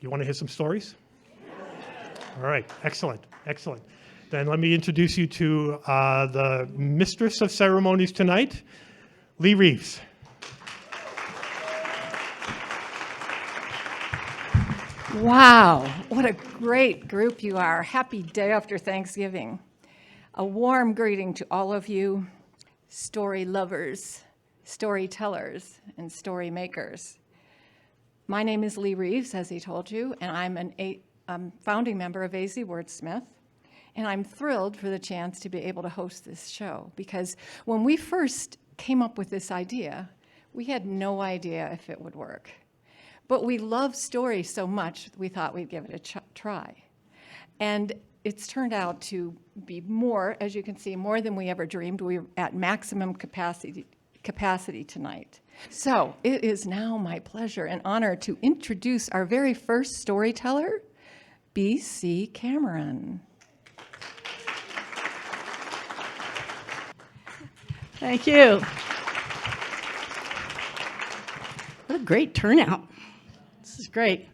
You want to hear some stories? All right, excellent, excellent. Then let me introduce you to the mistress of ceremonies tonight, Lee Reeves. Wow, what a great group you are. Happy day after Thanksgiving. A warm greeting to all of you, story lovers, storytellers, and story makers. My name is Lee Reeves, as he told you, and I'm a founding member of AZ Wordsmith, and I'm thrilled for the chance to be able to host this show, because when we first came up with this idea, we had no idea if it would work. But we love stories so much, we thought we'd give it a try. And it's turned out to be more, as you can see, more than we ever dreamed. We're at maximum capacity tonight. So it is now my pleasure and honor to introduce our very first storyteller, B.C. Cameron. Thank you. What a great turnout. This is great.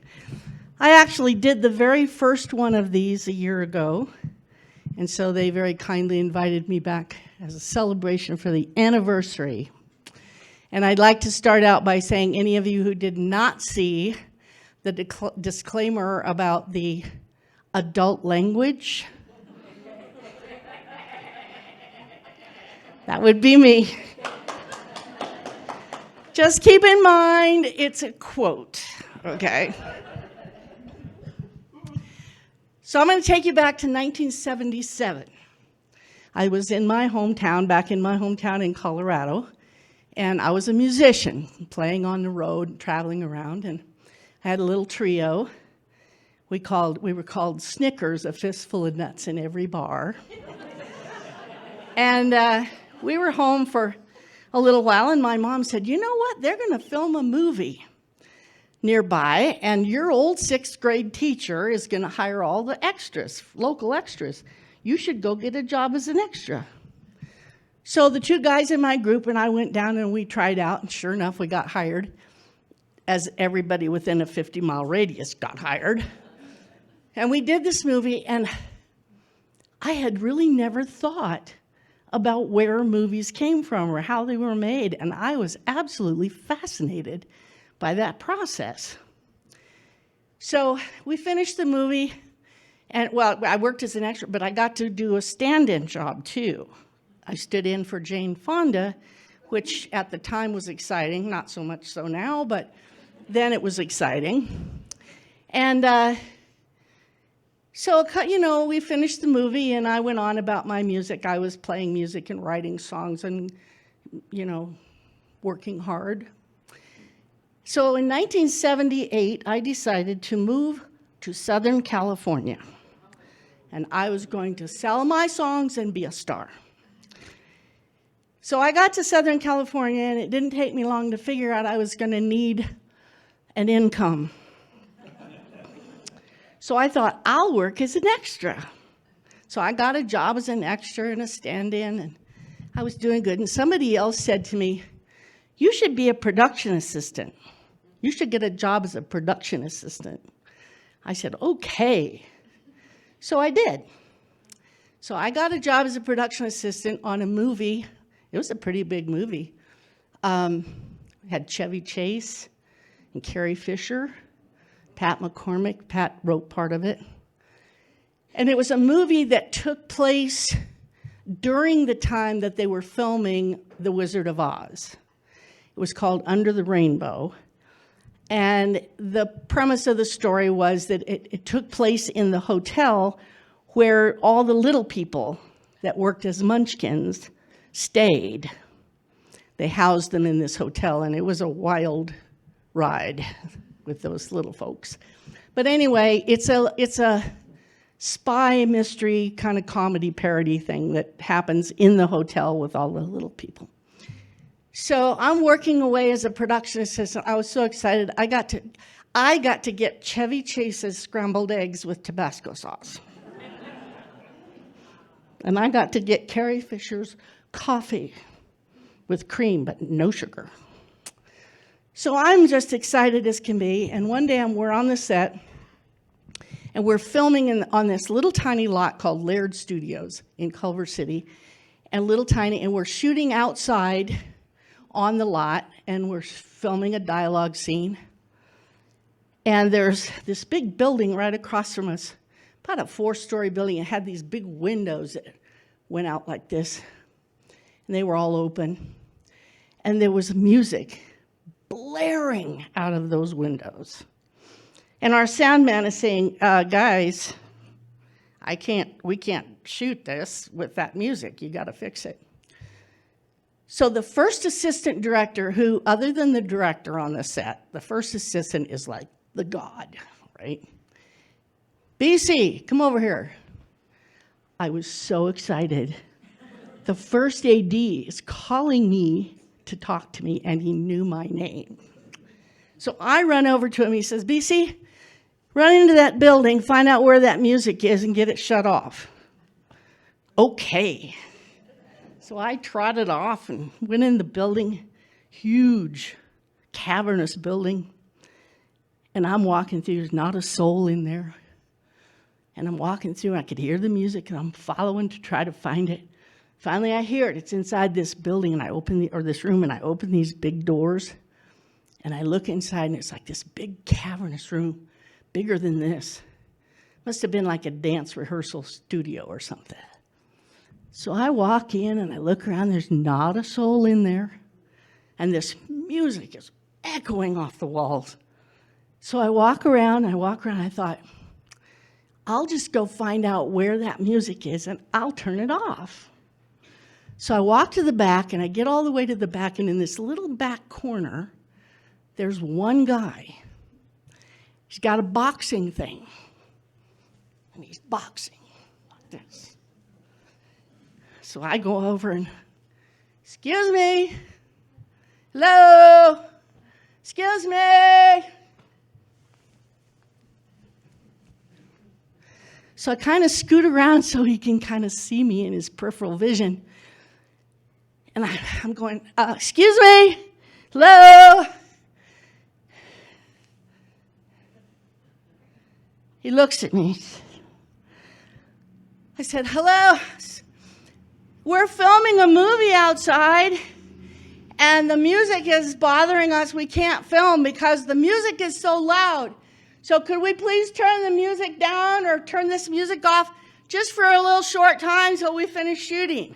I actually did the very first one of these a year ago, and so they very kindly invited me back as a celebration for the anniversary. And I'd like to start out by saying any of you who did not see the disclaimer about the adult language, that would be me. Just keep in mind, it's a quote, okay? So I'm going to take you back to 1977. I was in my hometown, back in my hometown in Colorado, and I was a musician, playing on the road, traveling around, and I had a little trio. We were called Snickers, a fistful of nuts in every bar. And we were home for a little while, and my mom said, you know what, they're going to film a movie nearby, and your old 6th grade teacher is going to hire all the extras, local extras. You should go get a job as an extra. So the 2 guys in my group and I went down and we tried out, and sure enough, we got hired, as everybody within a 50-mile radius got hired. And we did this movie, and I had really never thought about where movies came from or how they were made, and I was absolutely fascinated by that process. So we finished the movie, and well, I worked as an extra, but I got to do a stand-in job too. I stood in for Jane Fonda, which at the time was exciting, not so much so now, but then it was exciting. And so, you know, we finished the movie, and I went on about my music. I was playing music and writing songs and, you know, working hard. So in 1978, I decided to move to Southern California, and I was going to sell my songs and be a star. So I got to Southern California, and it didn't take me long to figure out I was going to need an income. So I thought, I'll work as an extra. So I got a job as an extra and a stand-in, and I was doing good. And somebody else said to me, you should be a production assistant. You should get a job as a production assistant. I said, okay. So I did. So I got a job as a production assistant on a movie. It was a pretty big movie. It had Chevy Chase and Carrie Fisher, Pat McCormick. Pat wrote part of it. And it was a movie that took place during the time that they were filming The Wizard of Oz. It was called Under the Rainbow. And the premise of the story was that it took place in the hotel where all the little people that worked as munchkins stayed. They housed them in this hotel, and it was a wild ride with those little folks. But anyway, it's a spy mystery kind of comedy parody thing that happens in the hotel with all the little people. So I'm working away as a production assistant. I was so excited. I got to get Chevy Chase's scrambled eggs with Tabasco sauce. And I got to get Carrie Fisher's coffee with cream, but no sugar. So I'm just excited as can be. And one day we're on the set, And we're filming on this little tiny lot called Laird Studios in Culver City. And we're shooting outside on the lot, and we're filming a dialogue scene. And there's this big building right across from us, about a 4-story building. It had these big windows that went out like this, and they were all open. And there was music blaring out of those windows. And our sound man is saying, guys, we can't shoot this with that music. You got to fix it. So the first assistant director, who, other than the director on the set, the first assistant is like the god, right? BC, come over here. I was so excited. The first AD is calling me to talk to me, and he knew my name. So I run over to him. He says, BC, run into that building, find out where that music is, and get it shut off. Okay. So I trotted off and went in the building, huge, cavernous building. And I'm walking through, there's not a soul in there. And I'm walking through, and I could hear the music, and I'm following to try to find it. Finally, I hear it. It's inside this building, and I open this room, and I open these big doors, and I look inside, and it's like this big cavernous room, bigger than this. Must have been like a dance rehearsal studio or something. So I walk in, and I look around. There's not a soul in there, and this music is echoing off the walls. So I walk around. I thought, I'll just go find out where that music is, and I'll turn it off. So I walk to the back, and I get all the way to the back, and in this little back corner, there's one guy. He's got a boxing thing, and he's boxing like this. So I go over and, excuse me, hello, excuse me. So I kind of scoot around so he can kind of see me in his peripheral vision. And I'm going, excuse me, hello. He looks at me. I said, hello. We're filming a movie outside, and the music is bothering us. We can't film because the music is so loud. So could we please turn the music down or turn this music off just for a little short time until we finish shooting?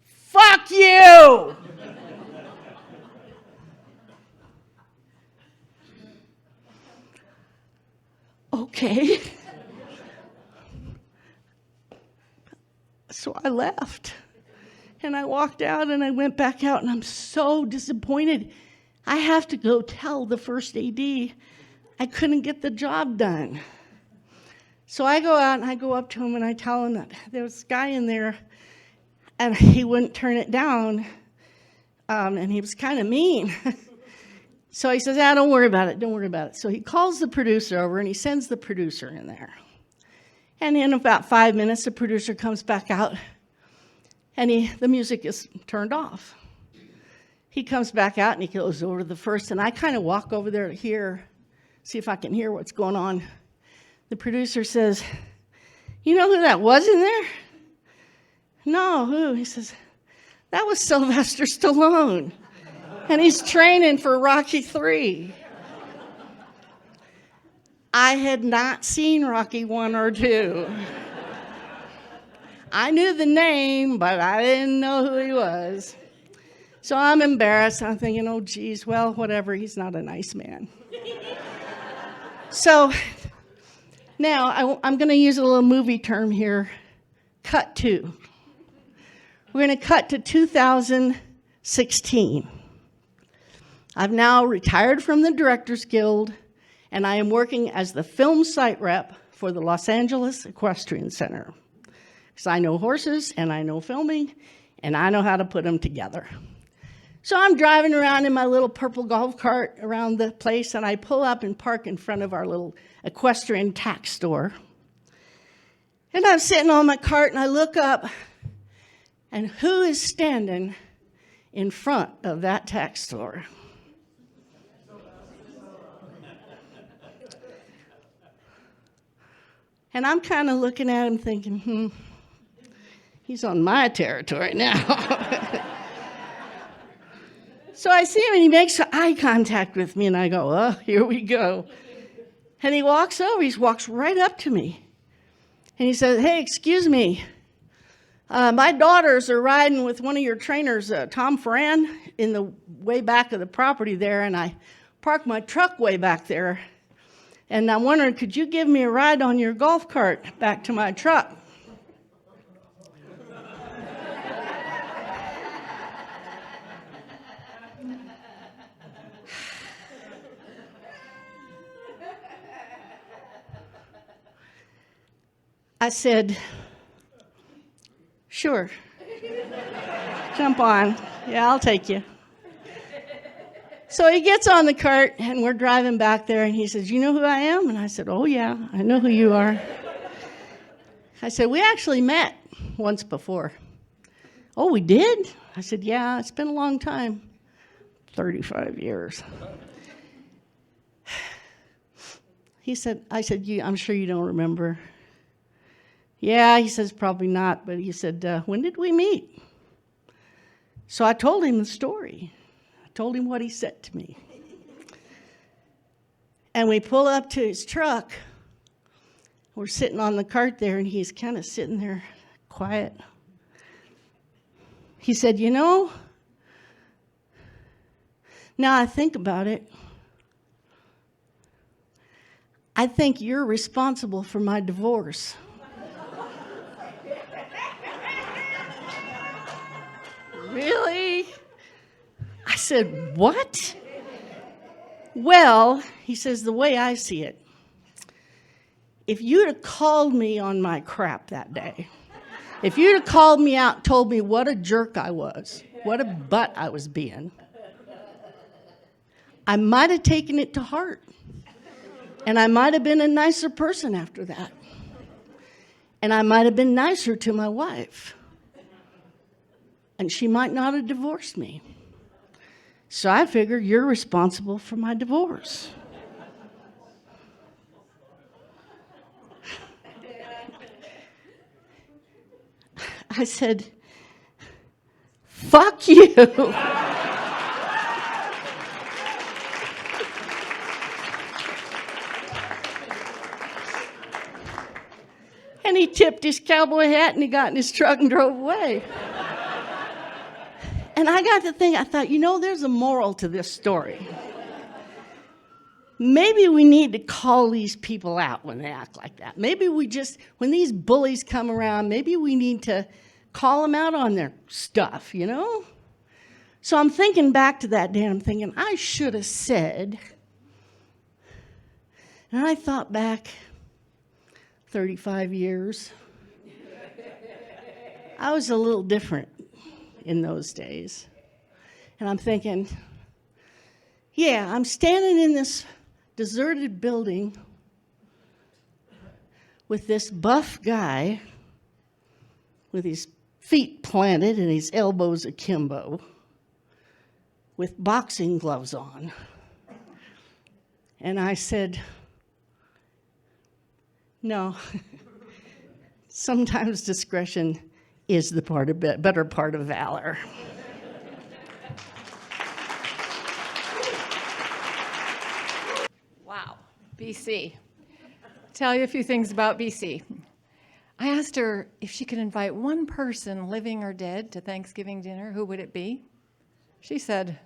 Fuck you! Okay. So I left. And I walked out, and I went back out, and I'm so disappointed. I have to go tell the first AD I couldn't get the job done. So I go out, and I go up to him, and I tell him that there was a guy in there, and he wouldn't turn it down, and he was kind of mean. So he says, don't worry about it, don't worry about it. So he calls the producer over, and he sends the producer in there. And in about 5 minutes, the producer comes back out, and the music is turned off. He comes back out, and he goes over to the first, and I kind of walk over there to see if I can hear what's going on. The producer says, you know who that was in there? No, who? He says, that was Sylvester Stallone, and he's training for Rocky III. I had not seen Rocky I or II. I knew the name, but I didn't know who he was. So I'm embarrassed. I'm thinking, oh, geez, well, whatever. He's not a nice man. So now I'm going to use a little movie term here. Cut to. We're going to cut to 2016. I've now retired from the Directors Guild, and I am working as the film site rep for the Los Angeles Equestrian Center. Because I know horses, and I know filming, and I know how to put them together. So I'm driving around in my little purple golf cart around the place, and I pull up and park in front of our little equestrian tack store. And I'm sitting on my cart, and I look up, and who is standing in front of that tax store. And I'm kind of looking at him thinking, he's on my territory now. So I see him and he makes eye contact with me and I go, oh, here we go. And he walks right up to me. And he says, hey, excuse me. My daughters are riding with one of your trainers, Tom Ferran, in the way back of the property there, and I parked my truck way back there. And I'm wondering, could you give me a ride on your golf cart back to my truck? I said, sure. Jump on. Yeah, I'll take you. So he gets on the cart, and we're driving back there, and he says, you know who I am? And I said, oh, yeah, I know who you are. I said, we actually met once before. Oh, we did? I said, yeah, it's been a long time, 35 years. I said, I'm sure you don't remember. Yeah, he says, probably not, but he said, when did we meet? So I told him the story. I told him what he said to me. And we pull up to his truck. We're sitting on the cart there, and he's kind of sitting there quiet. He said, you know, now I think about it, I think you're responsible for my divorce. Really? I said, what? Well, he says, the way I see it, if you'd have called me on my crap that day, if you'd have called me out and told me what a jerk I was, what a butt I was being, I might have taken it to heart. And I might have been a nicer person after that. And I might have been nicer to my wife. And she might not have divorced me. So I figure you're responsible for my divorce. I said, fuck you. And he tipped his cowboy hat and he got in his truck and drove away. And I got to think, I thought, you know, there's a moral to this story. Maybe we need to call these people out when they act like that. Maybe when these bullies come around, maybe we need to call them out on their stuff, you know? So I'm thinking back to that day, and I'm thinking, I should have said, and I thought back 35 years. I was a little different in those days. And I'm thinking, yeah, I'm standing in this deserted building with this buff guy with his feet planted and his elbows akimbo with boxing gloves on. And I said, no, sometimes discretion is the better part of valor. Wow, BC. Tell you a few things about BC. I asked her if she could invite one person, living or dead, to Thanksgiving dinner. Who would it be? She said,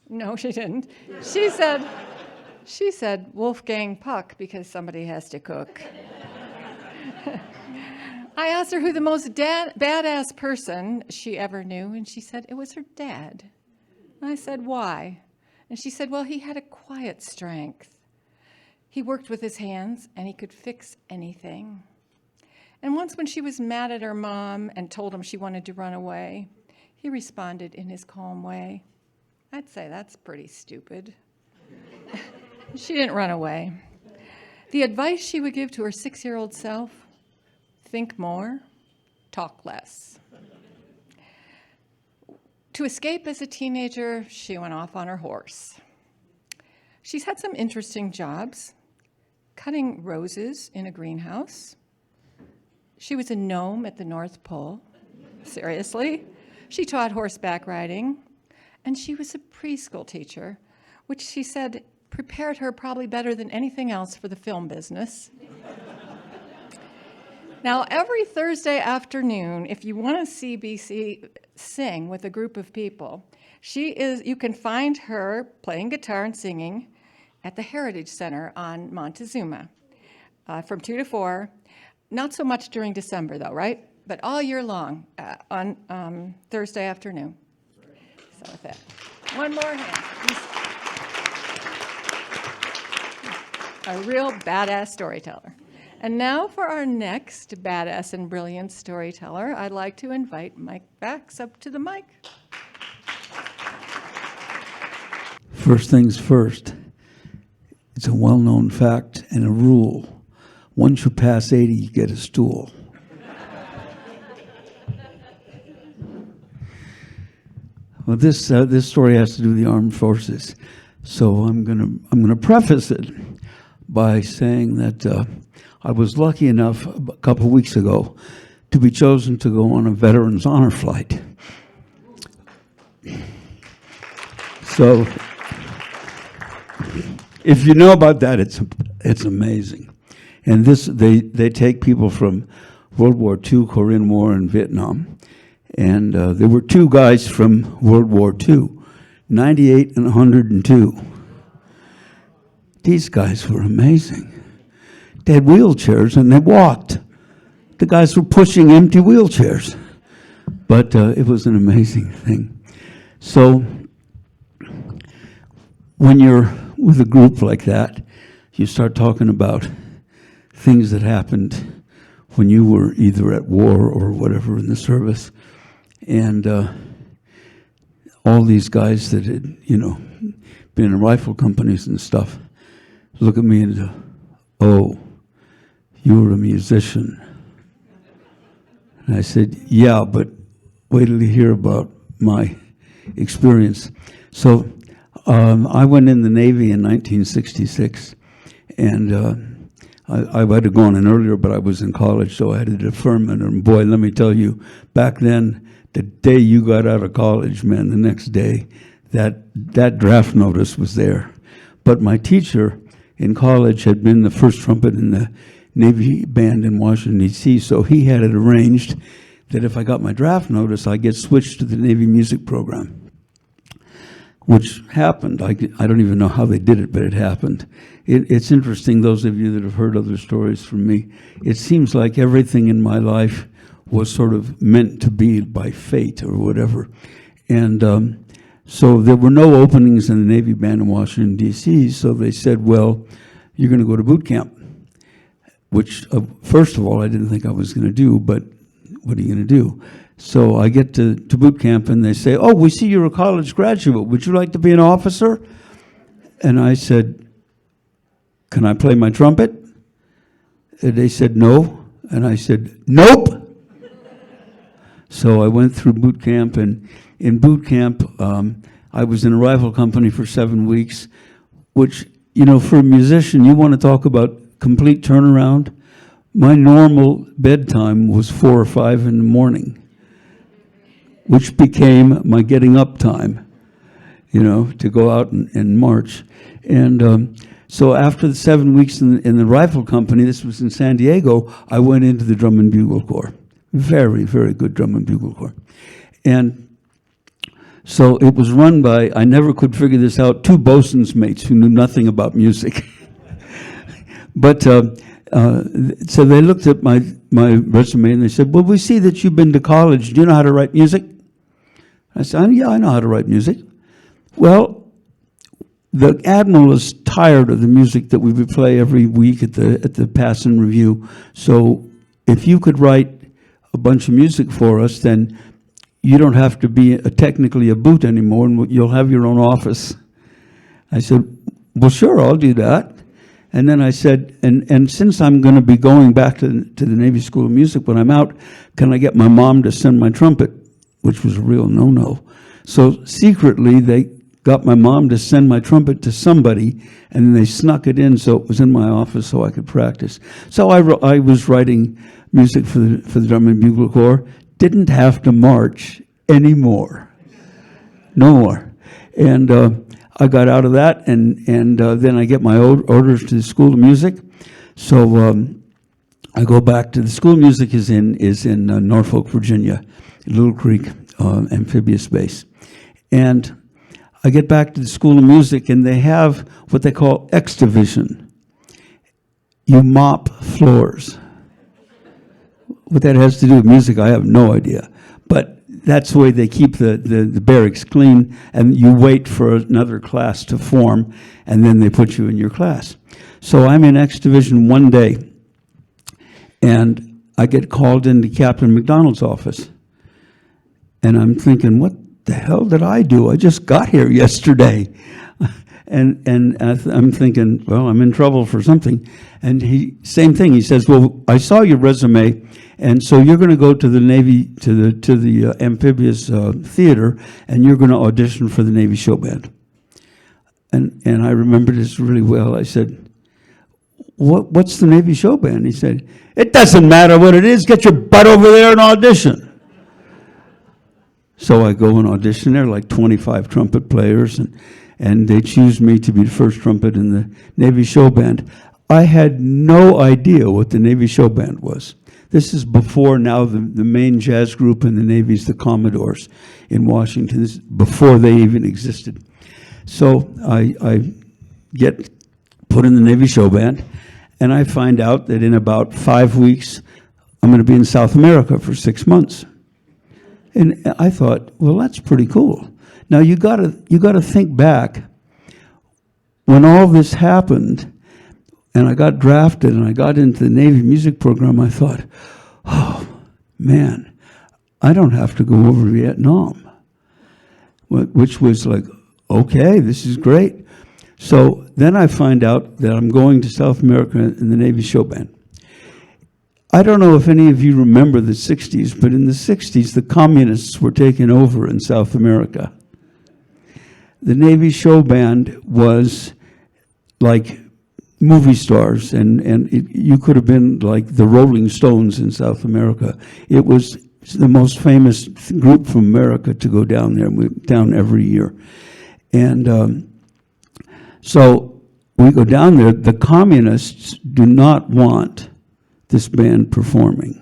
no, she didn't. She said Wolfgang Puck, because somebody has to cook. I asked her who the most badass person she ever knew, and she said it was her dad. And I said, why? And she said, well, he had a quiet strength. He worked with his hands, and he could fix anything. And once when she was mad at her mom and told him she wanted to run away, he responded in his calm way. I'd say that's pretty stupid. She didn't run away. The advice she would give to her 6-year-old self: think more, talk less. To escape as a teenager, she went off on her horse. She's had some interesting jobs, cutting roses in a greenhouse. She was a gnome at the North Pole. Seriously. She taught horseback riding, and she was a preschool teacher, which she said prepared her probably better than anything else for the film business. Now, every Thursday afternoon, if you want to see BC sing with a group of people, you can find her playing guitar and singing at the Heritage Center on Montezuma from 2 to 4. Not so much during December, though, right? But all year long on Thursday afternoon. So with that, one more hand. A real badass storyteller. And now for our next badass and brilliant storyteller, I'd like to invite Mike Bax up to the mic. First things first, it's a well-known fact and a rule. Once you pass 80, you get a stool. Well, this story has to do with the armed forces, so I'm gonna preface it by saying that I was lucky enough a couple of weeks ago to be chosen to go on a Veterans Honor Flight. So, if you know about that, it's amazing. And they take people from World War II, Korean War, and Vietnam. And there were 2 guys from World War II, 98 and 102. These guys were amazing. They had wheelchairs and they walked. The guys were pushing empty wheelchairs. But it was an amazing thing. So when you're with a group like that, you start talking about things that happened when you were either at war or whatever in the service. And all these guys that had, been in rifle companies and stuff, look at me and oh, you were a musician. And I said, yeah, but wait till you hear about my experience. So I went in the Navy in 1966, and I had to go on in earlier, but I was in college, so I had a deferment. And boy, let me tell you, back then, the day you got out of college, man, the next day, that draft notice was there. But my teacher in college had been the first trumpet in the Navy band in Washington, D.C., so he had it arranged that if I got my draft notice, I get switched to the Navy music program, which happened. I don't even know how they did it, but it happened. It's interesting, those of you that have heard other stories from me, it seems like everything in my life was sort of meant to be by fate or whatever. And so there were no openings in the Navy band in Washington, D.C., so they said, well, you're going to go to boot camp, which, first of all, I didn't think I was going to do, but what are you going to do? So I get to boot camp, and they say, oh, we see you're a college graduate. Would you like to be an officer? And I said, can I play my trumpet? And they said, no. And I said, nope. So I went through boot camp, and in boot camp, I was in a rifle company for 7 weeks, which, for a musician, you want to talk about complete turnaround. My normal bedtime was 4 or 5 in the morning, which became my getting up time, to go out and march. And so after the 7 weeks in the rifle company, this was in San Diego, I went into the drum and bugle corps. Very, very good drum and bugle corps. And so it was run by, I never could figure this out, 2 bosun's mates who knew nothing about music. But so they looked at my resume and they said, well, we see that you've been to college. Do you know how to write music? I said, yeah, I know how to write music. Well, the Admiral is tired of the music that we would play every week at the pass and review. So if you could write a bunch of music for us, then you don't have to be technically a boot anymore, and you'll have your own office. I said, well, sure, I'll do that. And then I said, and since I'm going to be going back to the Navy School of Music when I'm out, can I get my mom to send my trumpet which was a real no-no. So secretly, they got my mom to send my trumpet to somebody, and then they snuck it in so it was in my office so I could practice. So I was writing music for the Drum and Bugle Corps. Didn't have to march anymore. No more. And I got out of that, and then I get my orders to the School of Music. So I go back to the School of Music is in Norfolk, Virginia, Little Creek amphibious base. And I get back to the School of Music, and they have what they call X Division. You mop floors. What that has to do with music, I have no idea. But that's the way they keep the barracks clean, and you wait for another class to form, and then they put you in your class. So I'm in X Division one day, and I get called into Captain McDonald's office. And I'm thinking, what the hell did I do? I just got here yesterday. And I'm thinking, well, I'm in trouble for something. And same thing. He says, well, I saw your resume, and so you're going to go to the Navy, to the amphibious theater, and you're going to audition for the Navy show band. And I remember this really well. I said, what's the Navy show band? He said, it doesn't matter what it is. Get your butt over there and audition. So I go and audition. There are like 25 trumpet players, and they choose me to be the first trumpet in the Navy show band. I had no idea what the Navy show band was. This is before now the main jazz group in the Navy is the Commodores in Washington. This is before they even existed. So I get put in the Navy show band, and I find out that in about 5 weeks, I'm going to be in South America for 6 months. And I thought, well, that's pretty cool. Now you gotta think back when all this happened, and I got drafted and I got into the Navy music program. I thought, oh man, I don't have to go over Vietnam, which was like, okay, this is great. So then I find out that I'm going to South America in the Navy show band. I don't know if any of you remember the 60s, but in the 60s, the communists were taking over in South America. The Navy show band was like movie stars, and you could have been like the Rolling Stones in South America. It was the most famous group from America to go down there. We down every year. And so we go down there. The communists do not want this band performing.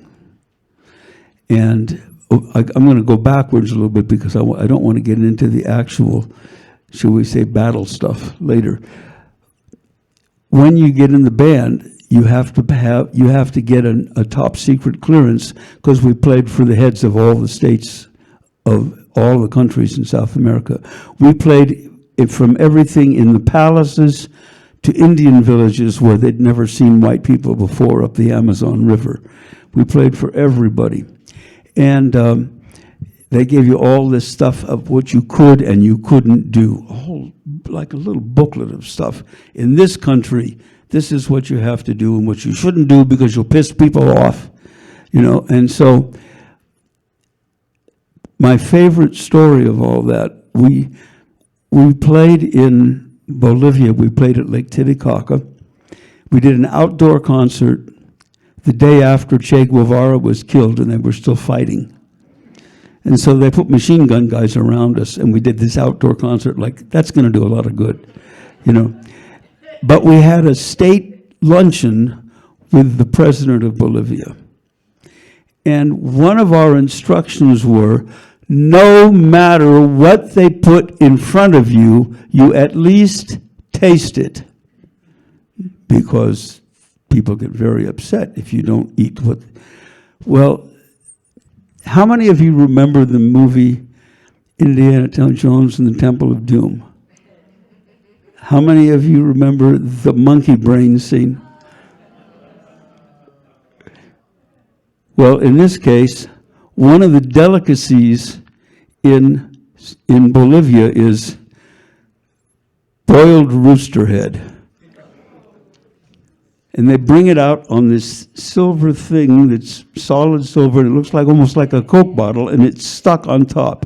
And I'm going to go backwards a little bit because I don't want to get into the actual, shall we say, battle stuff later. When you get in the band, you have to get a top secret clearance, because we played for the heads of all the states of all the countries in South America. We played it from everything in the palaces to Indian villages where they'd never seen white people before up the Amazon River. We played for everybody. And they gave you all this stuff of what you could and you couldn't do, like a little booklet of stuff. In this country, this is what you have to do and what you shouldn't do because you'll piss people off, you know. And so my favorite story of all that, we played in Bolivia. We played at Lake Titicaca. We did an outdoor concert the day after Che Guevara was killed, and they were still fighting. And so they put machine gun guys around us, and we did this outdoor concert. Like, that's going to do a lot of good, you know. But we had a state luncheon with the president of Bolivia. And one of our instructions were, no matter what they put in front of you, you at least taste it. Because people get very upset if you don't eat what... Well, how many of you remember the movie Indiana Jones and the Temple of Doom? How many of you remember the monkey brain scene? Well, in this case, one of the delicacies in Bolivia is boiled rooster head. And they bring it out on this silver thing that's solid silver, and it looks like almost like a Coke bottle, and it's stuck on top.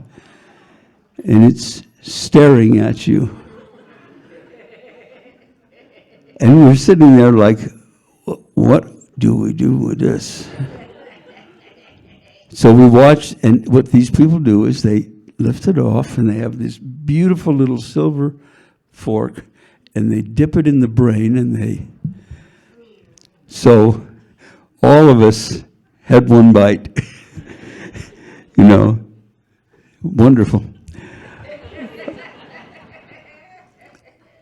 And it's staring at you. And we're sitting there like, what do we do with this? So we watched, and what these people do is they lift it off, and they have this beautiful little silver fork, and they dip it in the brain, and they... So all of us had one bite. Wonderful.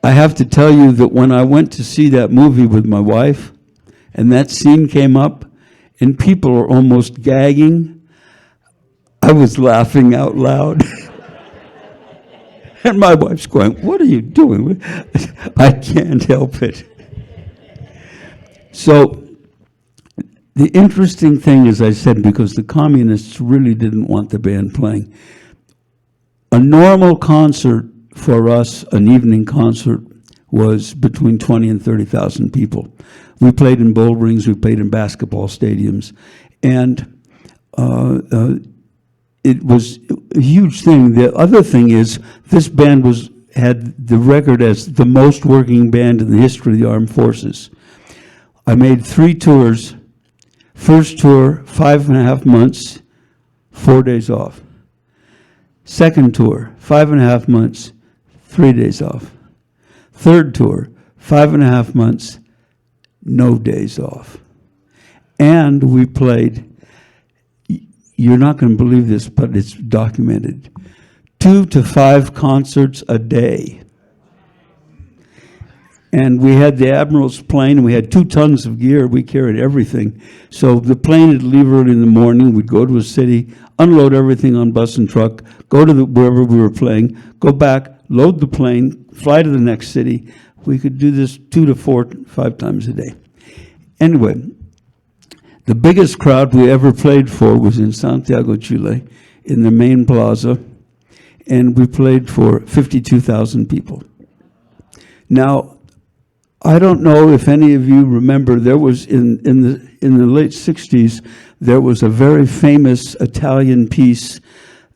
I have to tell you that when I went to see that movie with my wife, and that scene came up, and people are almost gagging, I was laughing out loud. And my wife's going, "What are you doing?" I can't help it. So the interesting thing, as I said, because the communists really didn't want the band playing, a normal concert for us, an evening concert, was between 20 and 30,000 people. We played in bull rings, we played in basketball stadiums, and it was a huge thing. The other thing is, this band had the record as the most working band in the history of the armed forces. I made 3 tours. First tour, 5.5 months, 4 days off. Second tour, 5.5 months, 3 days off. Third tour, 5.5 months, no days off. And we played, you're not going to believe this, but it's documented, 2 to 5 concerts a day. And we had the Admiral's plane, and we had 2 tons of gear. We carried everything. So the plane would leave early in the morning. We'd go to a city, unload everything on bus and truck, go to wherever we were playing, go back, load the plane, fly to the next city. We could do this 2 to 4, 5 times a day. Anyway, the biggest crowd we ever played for was in Santiago, Chile, in the main plaza, and we played for 52,000 people. Now, I don't know if any of you remember, there was in the late 60s, there was a very famous Italian piece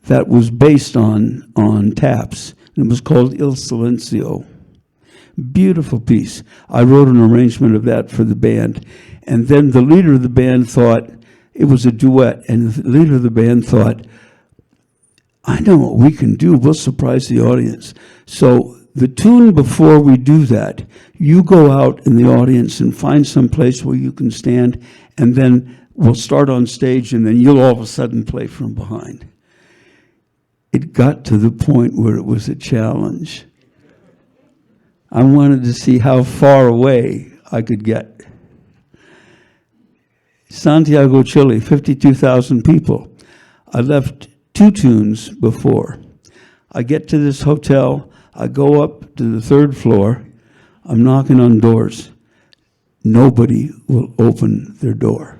that was based on taps. It was called Il Silenzio. Beautiful piece. I wrote an arrangement of that for the band. And then the leader of the band thought, it was a duet, and the leader of the band thought, I know what we can do. We'll surprise the audience. So the tune before we do that, you go out in the audience and find some place where you can stand, and then we'll start on stage, and then you'll all of a sudden play from behind. It got to the point where it was a challenge. I wanted to see how far away I could get. Santiago, Chile, 52,000 people. I left 2 tunes before. I get to this hotel. I go up to the 3rd floor. I'm knocking on doors. Nobody will open their door.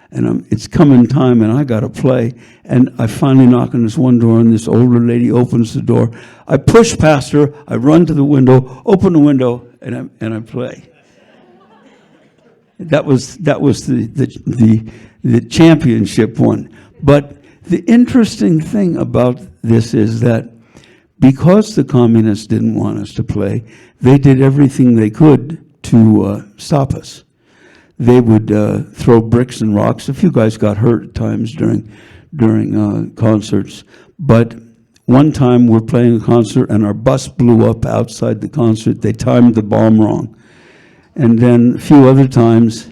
And it's coming time, and I got to play. And I finally knock on this one door, and this older lady opens the door. I push past her. I run to the window, open the window, and I play. That was the championship one. But the interesting thing about this is that because the communists didn't want us to play, they did everything they could to stop us. They would throw bricks and rocks. A few guys got hurt at times during concerts. But one time we're playing a concert and our bus blew up outside the concert. They timed the bomb wrong. And then a few other times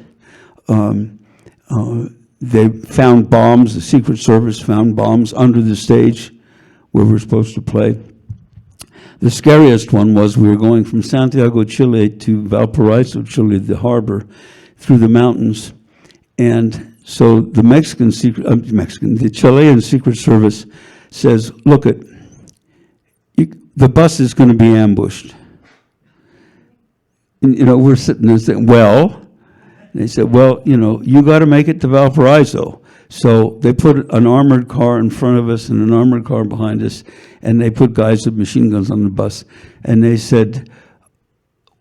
they found bombs. The Secret Service found bombs under the stage where we're supposed to play. The scariest one was we were going from Santiago, Chile to Valparaiso, Chile, the harbor, through the mountains. And so the the Chilean Secret Service says, look, the bus is going to be ambushed. And, we're sitting there saying, well, they said, well, you got to make it to Valparaiso. So they put an armored car in front of us and an armored car behind us, and they put guys with machine guns on the bus. And they said,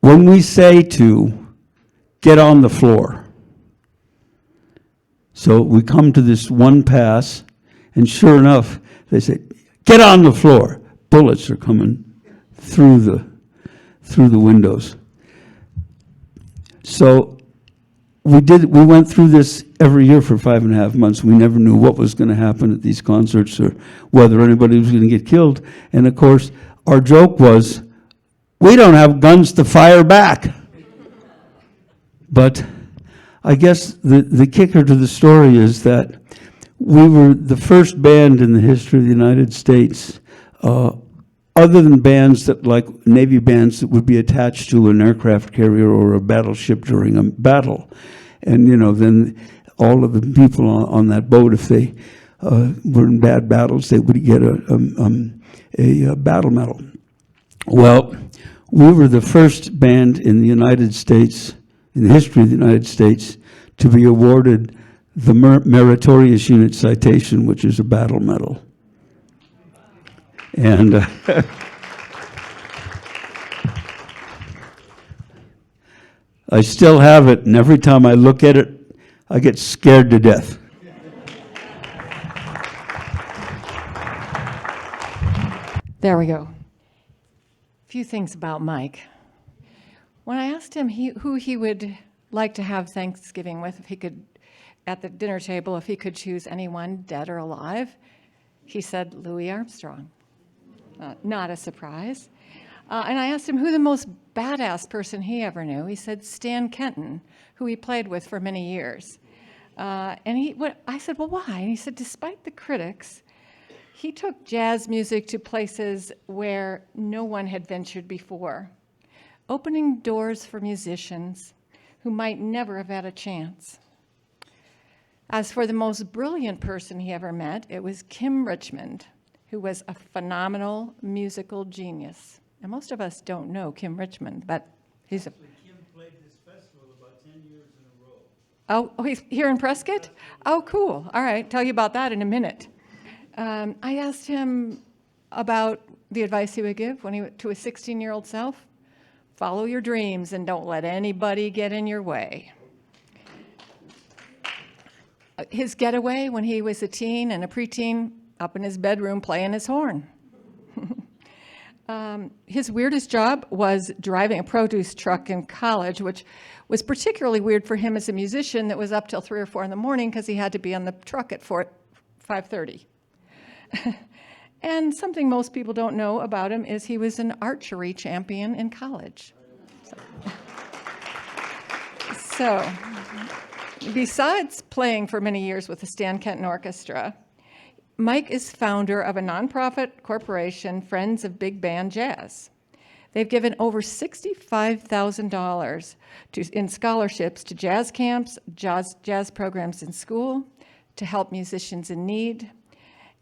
when we say to, get on the floor. So we come to this one pass, and sure enough, they say, get on the floor. Bullets are coming through the windows. So we went through this every year for 5.5 months. We never knew what was going to happen at these concerts or whether anybody was going to get killed. And of course, our joke was, we don't have guns to fire back. But I guess the kicker to the story is that we were the first band in the history of the United States, other than bands that, like Navy bands, that would be attached to an aircraft carrier or a battleship during a battle. And, then all of the people on that boat, if they were in bad battles, they would get a battle medal. Well, we were the first band in the United States, in the history of the United States, to be awarded the Meritorious Unit Citation, which is a battle medal. And I still have it, and every time I look at it, I get scared to death. There we go. A few things about Mike. When I asked him who he would like to have Thanksgiving with, if he could, at the dinner table, if he could choose anyone, dead or alive, he said Louis Armstrong. Not a surprise. And I asked him who the most badass person he ever knew. He said Stan Kenton, who he played with for many years. I said, well, why? And he said, despite the critics, he took jazz music to places where no one had ventured before, opening doors for musicians who might never have had a chance. As for the most brilliant person he ever met, it was Kim Richmond, who was a phenomenal musical genius. And most of us don't know Kim Richmond, but he's a... Kim played this festival about 10 years in a row. Oh, he's here in Prescott? Oh, cool. All right, tell you about that in a minute. I asked him about the advice he would give to his 16-year-old self. Follow your dreams and don't let anybody get in your way. His getaway when he was a teen and a preteen, up in his bedroom playing his horn. His weirdest job was driving a produce truck in college, which was particularly weird for him as a musician that was up till 3 or 4 in the morning because he had to be on the truck at 5:30. And something most people don't know about him is he was an archery champion in college. So besides playing for many years with the Stan Kenton Orchestra, Mike is founder of a nonprofit corporation, Friends of Big Band Jazz. They've given over $65,000 in scholarships to jazz camps, jazz programs in school, to help musicians in need.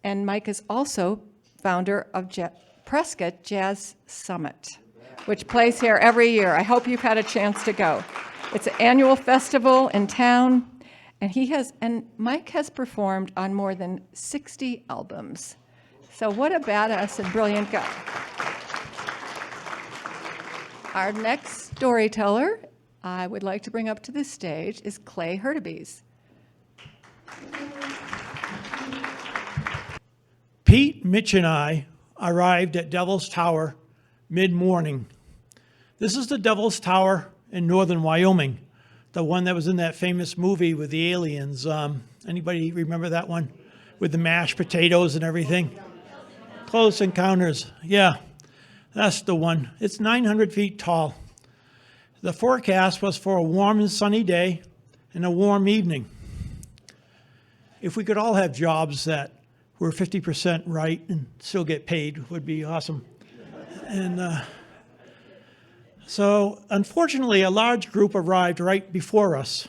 And Mike is also founder of Prescott Jazz Summit, which plays here every year. I hope you've had a chance to go. It's an annual festival in town, and Mike has performed on more than 60 albums. So what a badass and brilliant guy. Our next storyteller I would like to bring up to the stage is Clay Hurtubise. Pete, Mitch, and I arrived at Devil's Tower mid-morning. This is the Devil's Tower in northern Wyoming, the one that was in that famous movie with the aliens. Anybody remember that one? With the mashed potatoes and everything? Close Encounters. Yeah, that's the one. It's 900 feet tall. The forecast was for a warm and sunny day and a warm evening. If we could all have jobs that were 50% right and still get paid, would be awesome. And so unfortunately, a large group arrived right before us,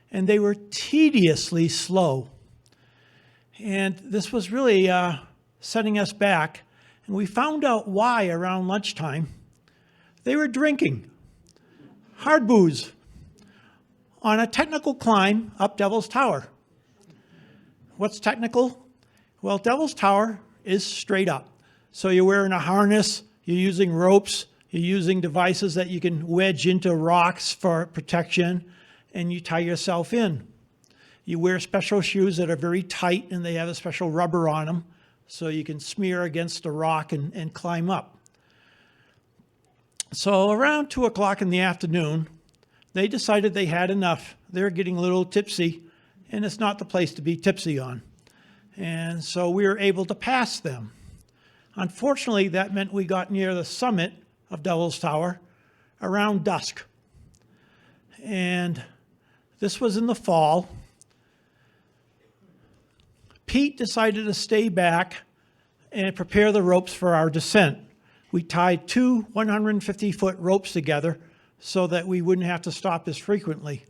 and they were tediously slow. And this was really setting us back. And we found out why around lunchtime. They were drinking hard booze on a technical climb up Devil's Tower. What's technical? Well, Devil's Tower is straight up. So you're wearing a harness, you're using ropes, You're using devices that you can wedge into rocks for protection, and you tie yourself in. You wear special shoes that are very tight, and they have a special rubber on them, so you can smear against a rock and climb up. So around 2 o'clock in the afternoon, they decided they had enough. They're getting a little tipsy, and it's not the place to be tipsy on. And so we were able to pass them. Unfortunately, that meant we got near the summit of Devil's Tower around dusk. And this was in the fall. Pete decided to stay back and prepare the ropes for our descent. We tied 2 150-foot ropes together so that we wouldn't have to stop as frequently.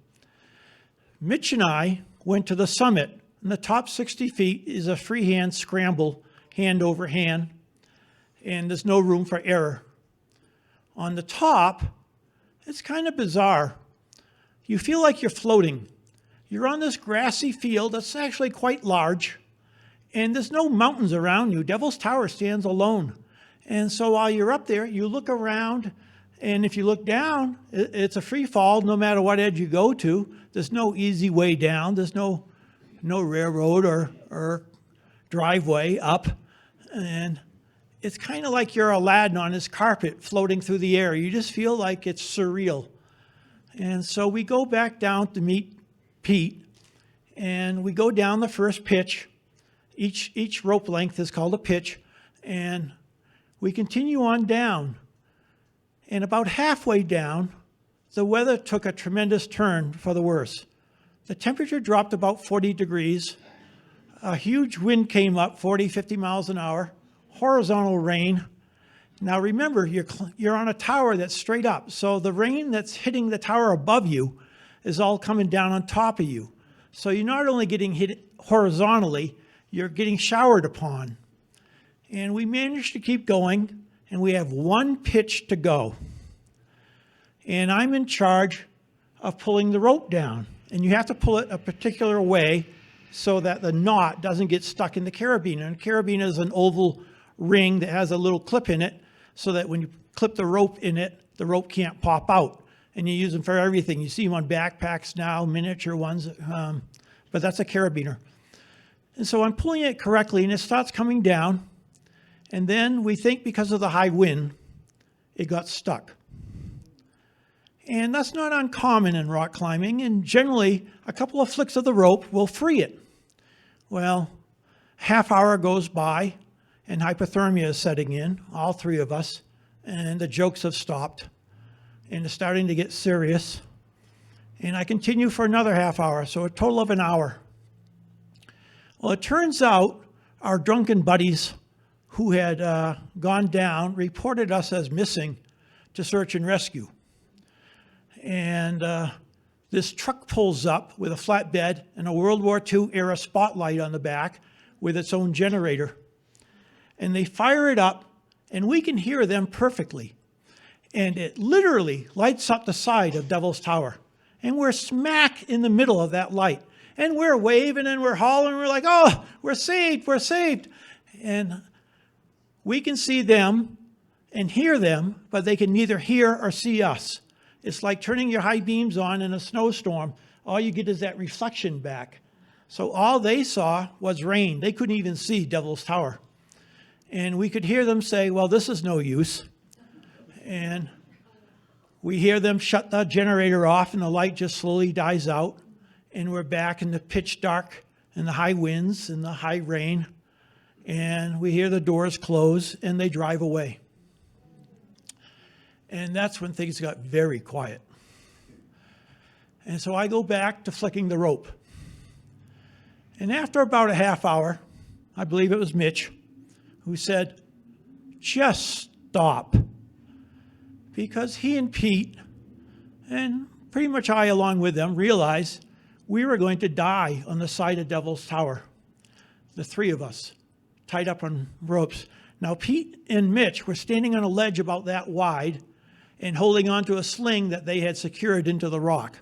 Mitch and I went to the summit, and the top 60 feet is a freehand scramble, hand over hand, and there's no room for error. On the top, it's kind of bizarre. You feel like you're floating. You're on this grassy field that's actually quite large, and there's no mountains around you. Devil's Tower stands alone. And so while you're up there, you look around, and if you look down, it's a free fall no matter what edge you go to. There's no easy way down. There's no railroad or driveway up. And it's kind of like you're Aladdin on his carpet floating through the air. You just feel like it's surreal. And so we go back down to meet Pete, and we go down the first pitch. Each rope length is called a pitch, and we continue on down. And about halfway down, the weather took a tremendous turn for the worse. The temperature dropped about 40 degrees. A huge wind came up, 40, 50 miles an hour, horizontal rain. Now remember, you're on a tower that's straight up, so the rain that's hitting the tower above you is all coming down on top of you. So you're not only getting hit horizontally, you're getting showered upon. And we managed to keep going, and we have 1 pitch to go. And I'm in charge of pulling the rope down. And you have to pull it a particular way so that the knot doesn't get stuck in the carabiner. And a carabiner is an oval ring that has a little clip in it so that when you clip the rope in it, the rope can't pop out. And you use them for everything. You see them on backpacks now, miniature ones, but that's a carabiner. And so I'm pulling it correctly, and it starts coming down. And then we think because of the high wind, it got stuck. And that's not uncommon in rock climbing, and generally a couple of flicks of the rope will free it. Well, half hour goes by, and hypothermia is setting in, all 3 of us, and the jokes have stopped, and it's starting to get serious. And I continue for another half hour, so a total of an hour. Well, it turns out our drunken buddies who had gone down reported us as missing to search and rescue. And this truck pulls up with a flatbed and a World War II era spotlight on the back with its own generator. And they fire it up, and we can hear them perfectly. And it literally lights up the side of Devil's Tower. And we're smack in the middle of that light. And we're waving and we're hollering. We're like, oh, we're saved, we're saved. And we can see them and hear them, but they can neither hear or see us. It's like turning your high beams on in a snowstorm. All you get is that reflection back. So all they saw was rain. They couldn't even see Devil's Tower. And we could hear them say, well, this is no use. And we hear them shut the generator off, and the light just slowly dies out. And we're back in the pitch dark and the high winds and the high rain. And we hear the doors close, and they drive away. And that's when things got very quiet. And so I go back to flicking the rope. And after about a half hour, I believe it was Mitch, who said, just stop. Because he and Pete, and pretty much I along with them, realized we were going to die on the side of Devil's Tower. The 3 of us, tied up on ropes. Now, Pete and Mitch were standing on a ledge about that wide and holding onto a sling that they had secured into the rock.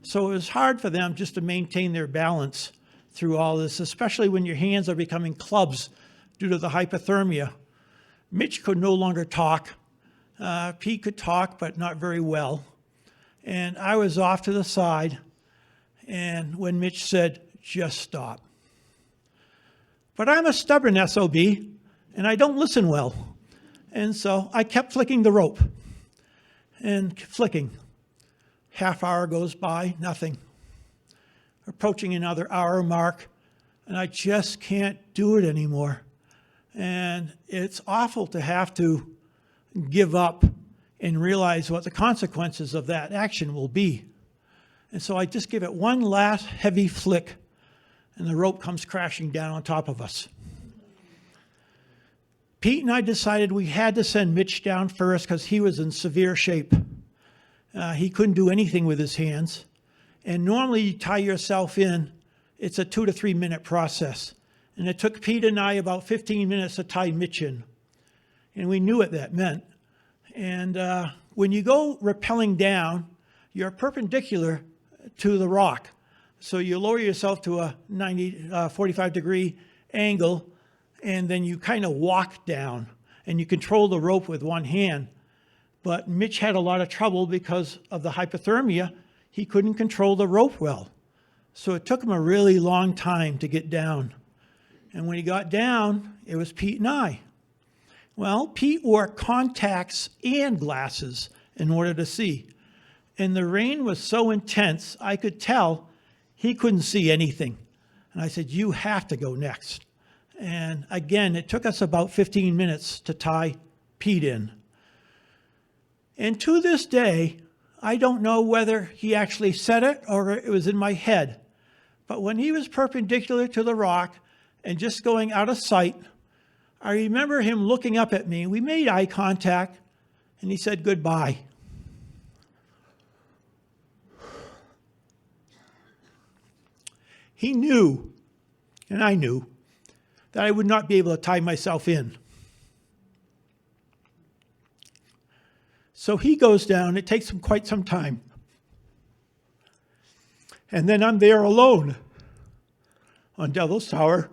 So it was hard for them just to maintain their balance through all this, especially when your hands are becoming clubs due to the hypothermia. Mitch could no longer talk, Pete could talk, but not very well. And I was off to the side, and when Mitch said, just stop. But I'm a stubborn SOB, and I don't listen well. And so I kept flicking the rope and flicking. Half hour goes by, nothing. Approaching another hour mark, and I just can't do it anymore. And it's awful to have to give up and realize what the consequences of that action will be. And so I just give it one last heavy flick, and the rope comes crashing down on top of us. Pete and I decided we had to send Mitch down first because he was in severe shape. He couldn't do anything with his hands. And normally you tie yourself in, it's a 2 to 3 minute process. And it took Pete and I about 15 minutes to tie Mitch in. And we knew what that meant. And when you go rappelling down, you're perpendicular to the rock. So you lower yourself to a 45 degree angle, and then you kind of walk down, and you control the rope with one hand. But Mitch had a lot of trouble because of the hypothermia. He couldn't control the rope well. So it took him a really long time to get down. And when he got down, it was Pete and I. Well, Pete wore contacts and glasses in order to see. And the rain was so intense, I could tell he couldn't see anything. And I said, you have to go next. And again, it took us about 15 minutes to tie Pete in. And to this day, I don't know whether he actually said it or it was in my head. But when he was perpendicular to the rock and just going out of sight, I remember him looking up at me. We made eye contact, and he said goodbye. He knew, and I knew, that I would not be able to tie myself in. So he goes down. It takes him quite some time. And then I'm there alone on Devil's Tower.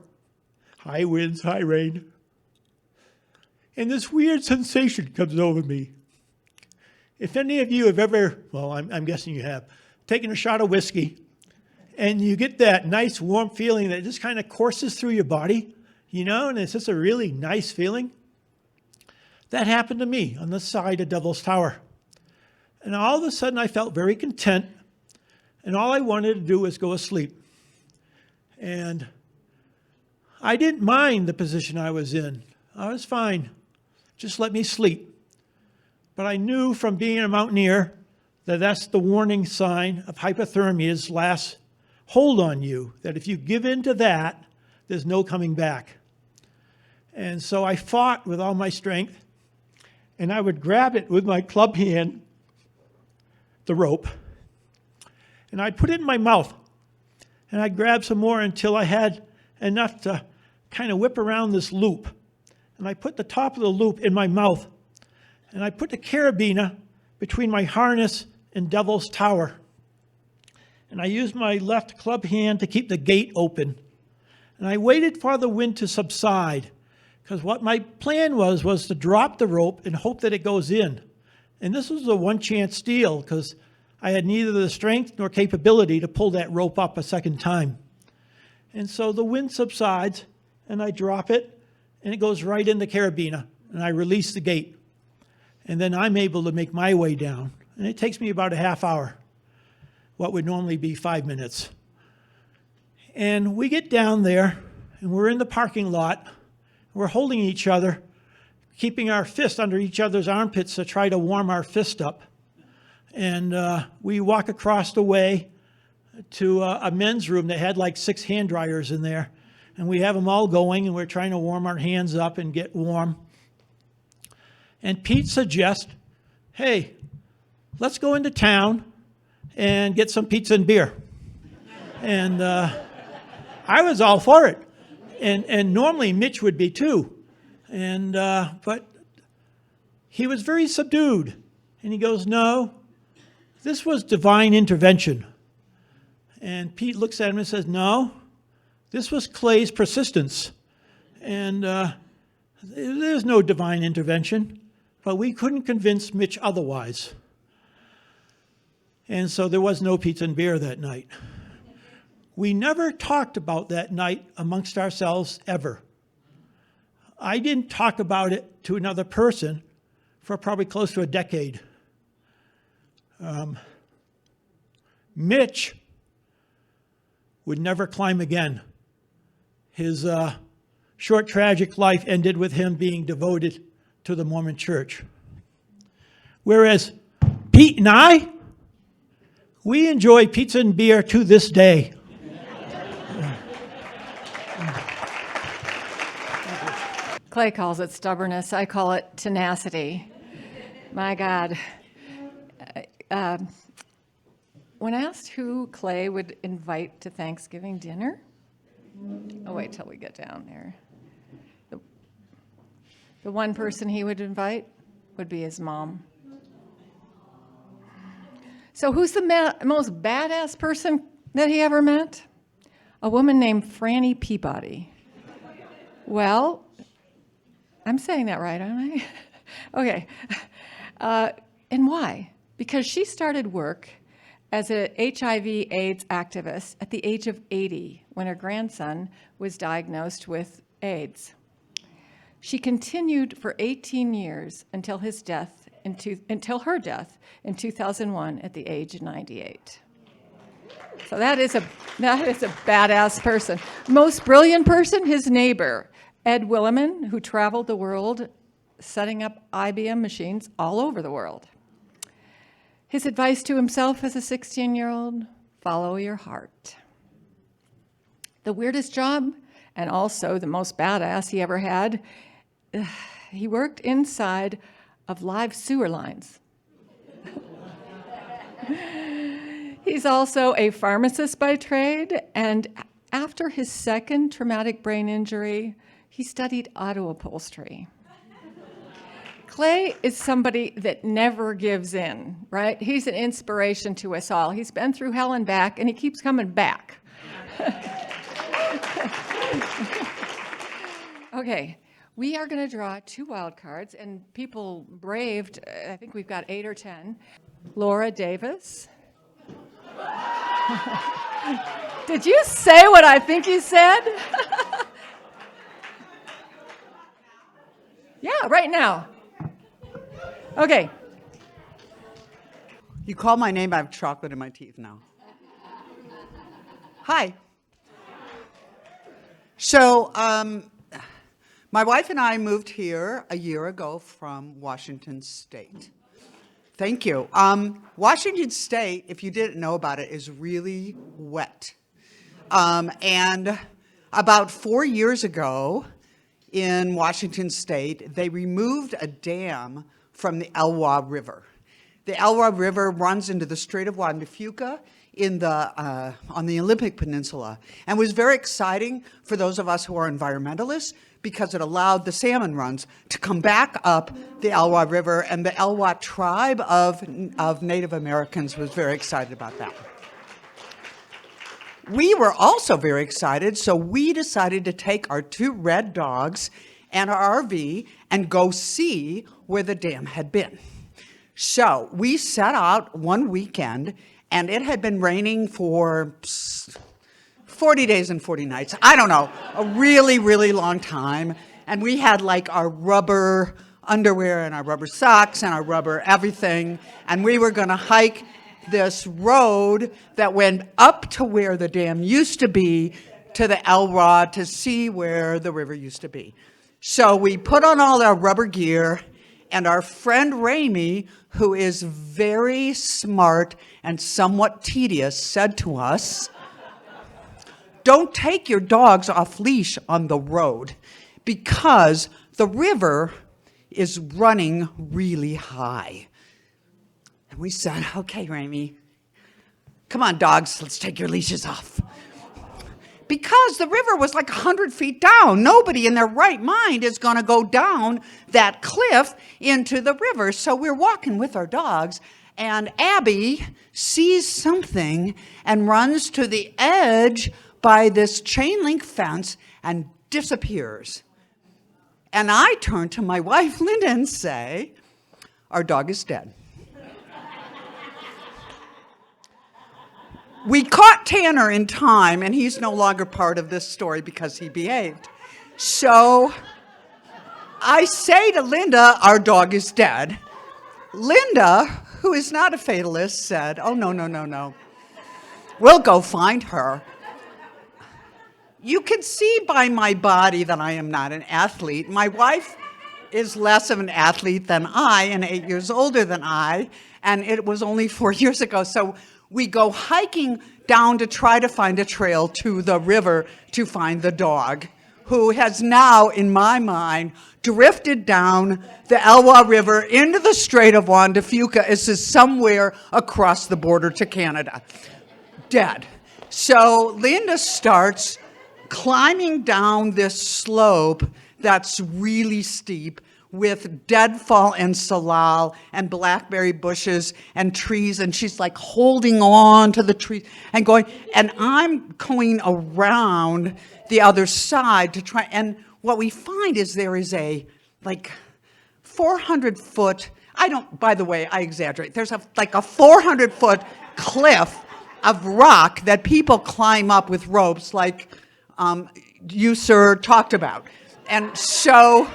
High winds, high rain. And this weird sensation comes over me. If any of you have ever, well, I'm guessing you have, taken a shot of whiskey, and you get that nice warm feeling that just kind of courses through your body, you know, and it's just a really nice feeling. That happened to me on the side of Devil's Tower. And all of a sudden I felt very content, and all I wanted to do was go asleep. And I didn't mind the position I was in. I was fine. Just let me sleep. But I knew from being a mountaineer that that's the warning sign of hypothermia's last hold on you, that if you give in to that, there's no coming back. And so I fought with all my strength, and I would grab it with my club hand, the rope, and I'd put it in my mouth, and I'd grab some more until I had enough to kind of whip around this loop. And I put the top of the loop in my mouth, and I put the carabiner between my harness and Devil's Tower. And I used my left club hand to keep the gate open. And I waited for the wind to subside, because what my plan was to drop the rope and hope that it goes in. And this was a one-chance deal, because I had neither the strength nor capability to pull that rope up a second time. And so the wind subsides, and I drop it, and it goes right in the carabiner, and I release the gate. And then I'm able to make my way down. And it takes me about a half hour, what would normally be 5 minutes. And we get down there, and we're in the parking lot. We're holding each other, keeping our fist under each other's armpits to try to warm our fist up. And we walk across the way to a men's room that had like 6 hand dryers in there. And we have them all going, and we're trying to warm our hands up and get warm. And Pete suggests, hey, let's go into town and get some pizza and beer. And I was all for it. And normally Mitch would be too. And but he was very subdued. And he goes, no, this was divine intervention. And Pete looks at him and says, no, this was Clay's persistence. And there's no divine intervention. but we couldn't convince Mitch otherwise. And so there was no pizza and beer that night. We never talked about that night amongst ourselves ever. I didn't talk about it to another person for probably close to a decade. Mitch would never climb again. His short, tragic life ended with him being devoted to the Mormon Church. Whereas Pete and I, we enjoy pizza and beer to this day. Clay calls it stubbornness. I call it tenacity. My God. When asked who Clay would invite to Thanksgiving dinner, I'll wait till we get down there. The one person he would invite would be his mom. So who's the most badass person that he ever met? A woman named Franny Peabody. Well, I'm saying that right, aren't I? Okay. And why? Because she started work as an HIV/AIDS activist at the age of 80 when her grandson was diagnosed with AIDS. She continued for 18 years until her death in 2001 at the age of 98. So that is a badass person. Most brilliant person, his neighbor, Ed Williman, who traveled the world setting up IBM machines all over the world. His advice to himself as a 16-year-old, follow your heart. The weirdest job, and also the most badass he ever had, he worked inside of live sewer lines. He's also a pharmacist by trade, and after his second traumatic brain injury, he studied auto upholstery. Clay is somebody that never gives in, right? He's an inspiration to us all. He's been through hell and back, and he keeps coming back. Okay, we are going to draw 2 wild cards, and people braved, I think we've got 8 or 10. Lora Davis. Did you say what I think you said? Yeah, right now. Okay. You call my name, I have chocolate in my teeth now. Hi. So, my wife and I moved here a year ago from Washington State. Thank you. Washington State, if you didn't know about it, is really wet. And about 4 years ago in Washington State, they removed a dam from the Elwha River. The Elwha River runs into the Strait of Juan de Fuca on the Olympic Peninsula, and was very exciting for those of us who are environmentalists because it allowed the salmon runs to come back up the Elwha River, and the Elwha tribe of Native Americans was very excited about that. We were also very excited, so we decided to take our 2 red dogs and our RV and go see where the dam had been. So we set out one weekend, and it had been raining for 40 days and 40 nights. I don't know, a really, really long time. And we had like our rubber underwear and our rubber socks and our rubber everything. And we were going to hike this road that went up to where the dam used to be to the Elwha to see where the river used to be. So we put on all our rubber gear, and our friend Ramey, who is very smart and somewhat tedious, said to us, don't take your dogs off leash on the road because the river is running really high. And we said, okay, Ramey, come on, dogs, let's take your leashes off. Because the river was like 100 feet down. Nobody in their right mind is going to go down that cliff into the river. So we're walking with our dogs, and Abby sees something and runs to the edge by this chain link fence and disappears. And I turn to my wife, Linda, and say, our dog is dead. We caught Tanner in time, and he's no longer part of this story because he behaved. So I say to Linda, our dog is dead. Linda, who is not a fatalist, said, oh, no. We'll go find her. You can see by my body that I am not an athlete. My wife is less of an athlete than I and 8 years older than I, and it was only 4 years ago. So we go hiking down to try to find a trail to the river to find the dog, who has now, in my mind, drifted down the Elwha River into the Strait of Juan de Fuca. This is somewhere across the border to Canada. Dead. So Linda starts climbing down this slope that's really steep with deadfall and salal and blackberry bushes and trees, and she's like holding on to the trees and going, and I'm going around the other side to try, and what we find is there is a like 400-foot, by the way, I exaggerate, there's a 400-foot cliff of rock that people climb up with ropes like you, sir, talked about. And so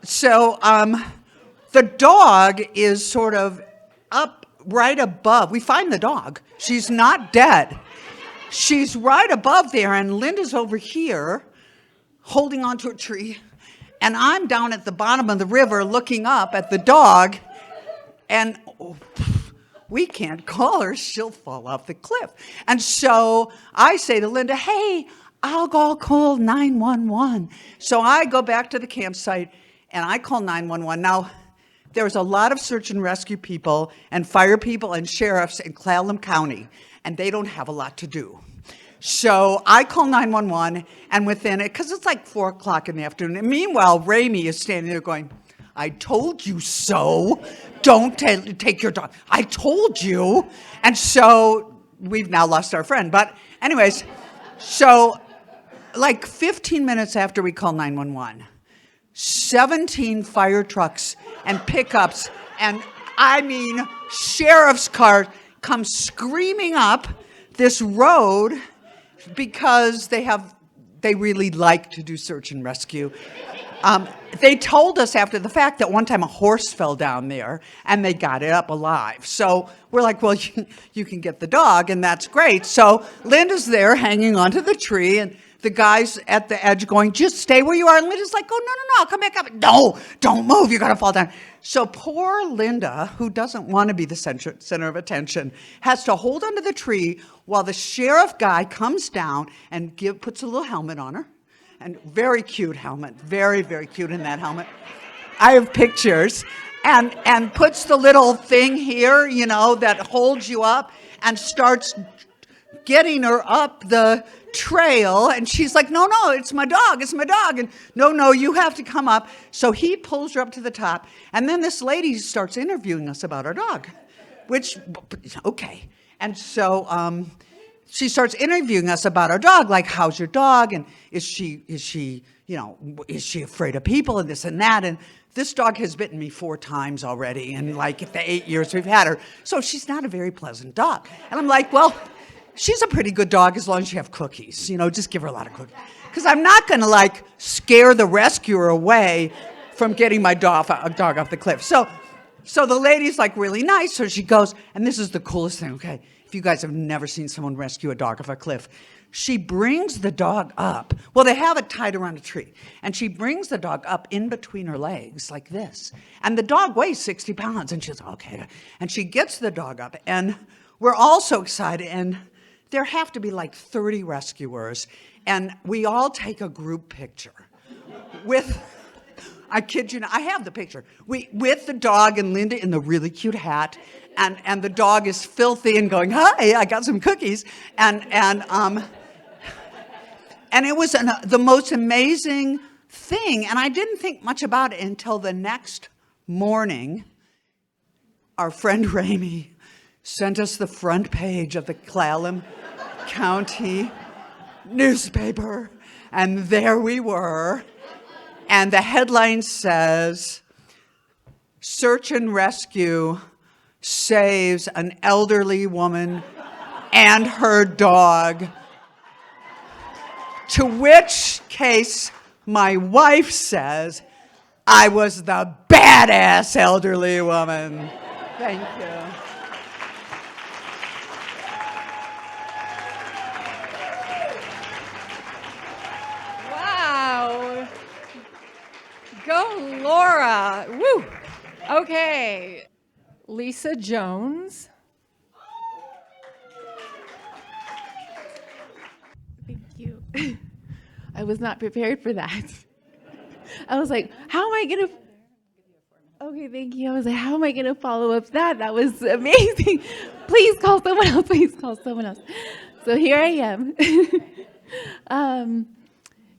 the dog is sort of up right above. We find the dog. She's not dead. She's right above there, and Linda's over here holding onto a tree, and I'm down at the bottom of the river looking up at the dog, and we can't call her. She'll fall off the cliff. And so I say to Linda, hey, I'll go call 911. So I go back to the campsite, and I call 911. Now, there's a lot of search and rescue people and fire people and sheriffs in Clallam County, and they don't have a lot to do. So I call 911, and within it, because it's like 4 o'clock in the afternoon, and meanwhile, Ramey is standing there going, I told you so. Don't take your dog. I told you. And so we've now lost our friend. But anyways, so like 15 minutes after we call 911, 17 fire trucks and pickups and sheriff's cars come screaming up this road because they really like to do search and rescue. They told us after the fact that one time a horse fell down there and they got it up alive. So we're like, well, you can get the dog, and that's great. So Linda's there hanging onto the tree, and the guy's at the edge going, just stay where you are. And Linda's like, oh, no, I'll come back up. No, don't move. You're going to fall down. So poor Linda, who doesn't want to be the center of attention, has to hold onto the tree while the sheriff guy comes down and puts a little helmet on her. And very cute helmet, very, very cute in that helmet. I have pictures. And puts the little thing here, that holds you up, and starts getting her up the trail. And she's like, no, it's my dog. And no, you have to come up. So he pulls her up to the top. And then this lady starts interviewing us about our dog, which, okay. And so she starts interviewing us about our dog, like, how's your dog? And is she afraid of people and this and that? And this dog has bitten me 4 times already in like the 8 years we've had her. So she's not a very pleasant dog. And I'm like, well, she's a pretty good dog as long as you have cookies. Just give her a lot of cookies. Because I'm not going to scare the rescuer away from getting my dog off the cliff. So the lady's really nice. So she goes, and this is the coolest thing, okay? If you guys have never seen someone rescue a dog off a cliff, she brings the dog up. Well, they have it tied around a tree. And she brings the dog up in between her legs like this. And the dog weighs 60 pounds. And she's okay. And she gets the dog up. And we're all so excited. And there have to be 30 rescuers. And we all take a group picture with, I kid you not, I have the picture. With the dog and Linda in the really cute hat. And the dog is filthy and going, hi, I got some cookies. And it was the most amazing thing. And I didn't think much about it until the next morning. Our friend Ramey sent us the front page of the Clallam County newspaper. And there we were. And the headline says, search and rescue saves an elderly woman and her dog, to which case my wife says, I was the badass elderly woman. Thank you. Wow. Go, Lora. Woo. Okay. Lisa Jones. Thank you. I was not prepared for that. I was like, how am I going to? Okay, thank you. I was like, how am I going to follow up that? That was amazing. Please call someone else. Please call someone else. So here I am.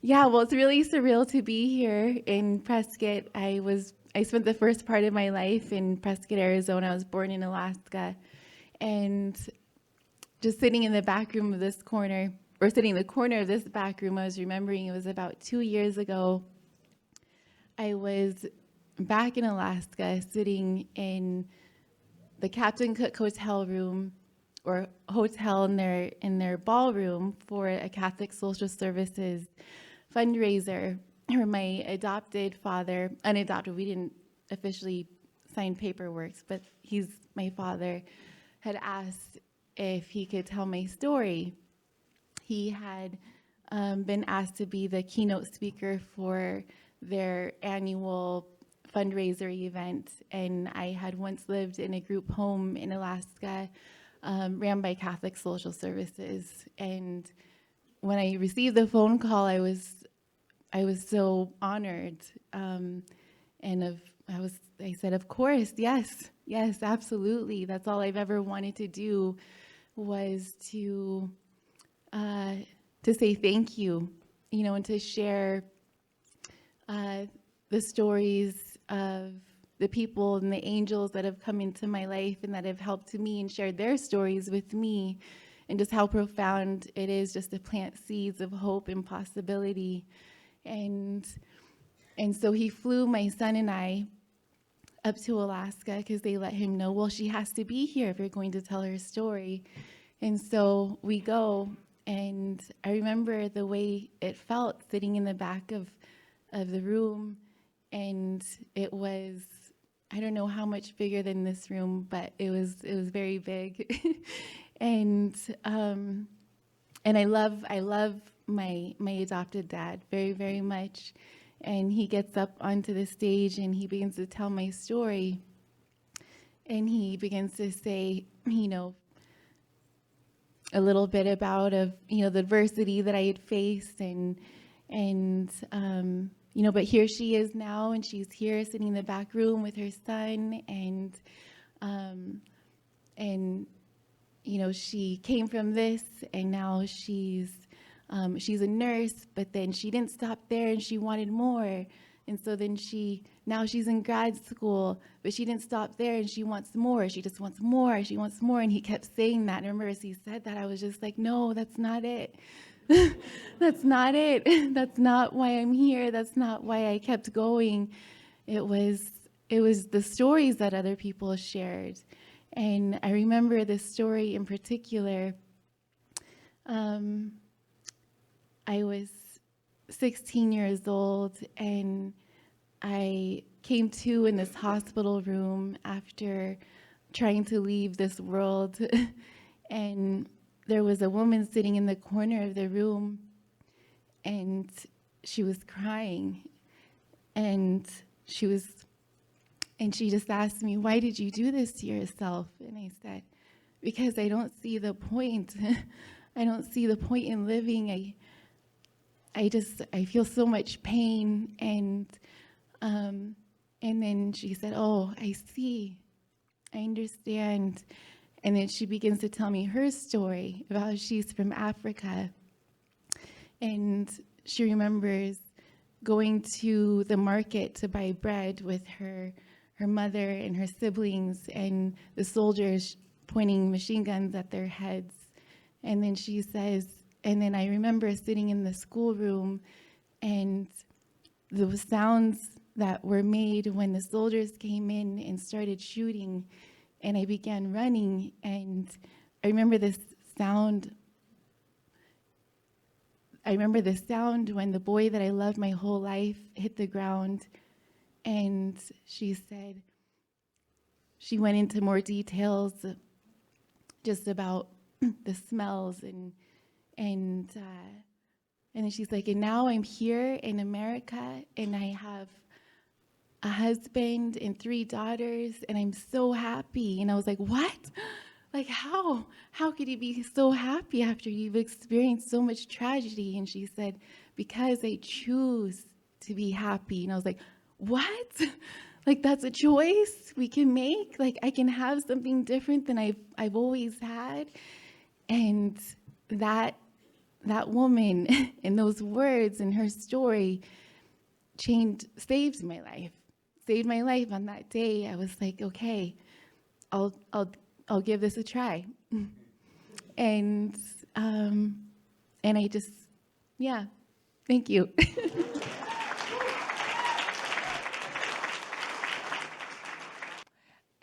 Yeah, well, it's really surreal to be here in Prescott. I spent the first part of my life in Prescott, Arizona. I was born in Alaska. And just sitting in the back room of this corner, or sitting in the corner of this back room, I was remembering it was about 2 years ago. I was back in Alaska, sitting in the Captain Cook Hotel room, or hotel in their ballroom for a Catholic Social Services fundraiser, where my adopted father, unadopted, we didn't officially sign paperwork, but he's my father, had asked if he could tell my story. He had been asked to be the keynote speaker for their annual fundraiser event, and I had once lived in a group home in Alaska ran by Catholic Social Services. And when I received the phone call, I was so honored, I said, of course, yes, absolutely. That's all I've ever wanted to do, was to say thank you, and to share the stories of the people and the angels that have come into my life and that have helped me and shared their stories with me, and just how profound it is just to plant seeds of hope and possibility. And so he flew my son and I up to Alaska because they let him know, well, she has to be here if you're going to tell her story. And so we go, and I remember the way it felt sitting in the back of the room, and it was, I don't know how much bigger than this room, but it was very big. And I love my adopted dad very, very much. And he gets up onto the stage and he begins to tell my story. And he begins to say, a little bit about the adversity that I had faced, but here she is now, and she's here sitting in the back room with her son, and she came from this, and now she's a nurse, but then she didn't stop there, and she wanted more. And so then now she's in grad school, but she didn't stop there, and she wants more. She just wants more. She wants more. And he kept saying that. And I remember as he said that, I was just like, no, that's not it. That's not it. That's not why I'm here. That's not why I kept going. It was the stories that other people shared. And I remember this story in particular. I was 16 years old, and I came to in this hospital room after trying to leave this world. And there was a woman sitting in the corner of the room, and she was crying. And she just asked me, why did you do this to yourself? And I said, because I don't see the point. I don't see the point in living. I feel so much pain. And then she said, oh, I see. I understand. And then she begins to tell me her story about how she's from Africa. And she remembers going to the market to buy bread with her mother and her siblings, and the soldiers pointing machine guns at their heads. And then she says, and then I remember sitting in the schoolroom, and the sounds that were made when the soldiers came in and started shooting, and I began running, and I remember this sound. I remember the sound when the boy that I loved my whole life hit the ground, and she said, she went into more details just about the smells, and then she's like, and now I'm here in America, and I have a husband and 3 daughters, and I'm so happy. And I was like, what? Like, how? How could you be so happy after you've experienced so much tragedy? And she said, because I choose to be happy. And I was like, what? Like, that's a choice we can make? Like, I can have something different than I've always had? And that woman and those words and her story saved my life. Saved my life on that day. I was like, okay, I'll give this a try. And I just, yeah, thank you.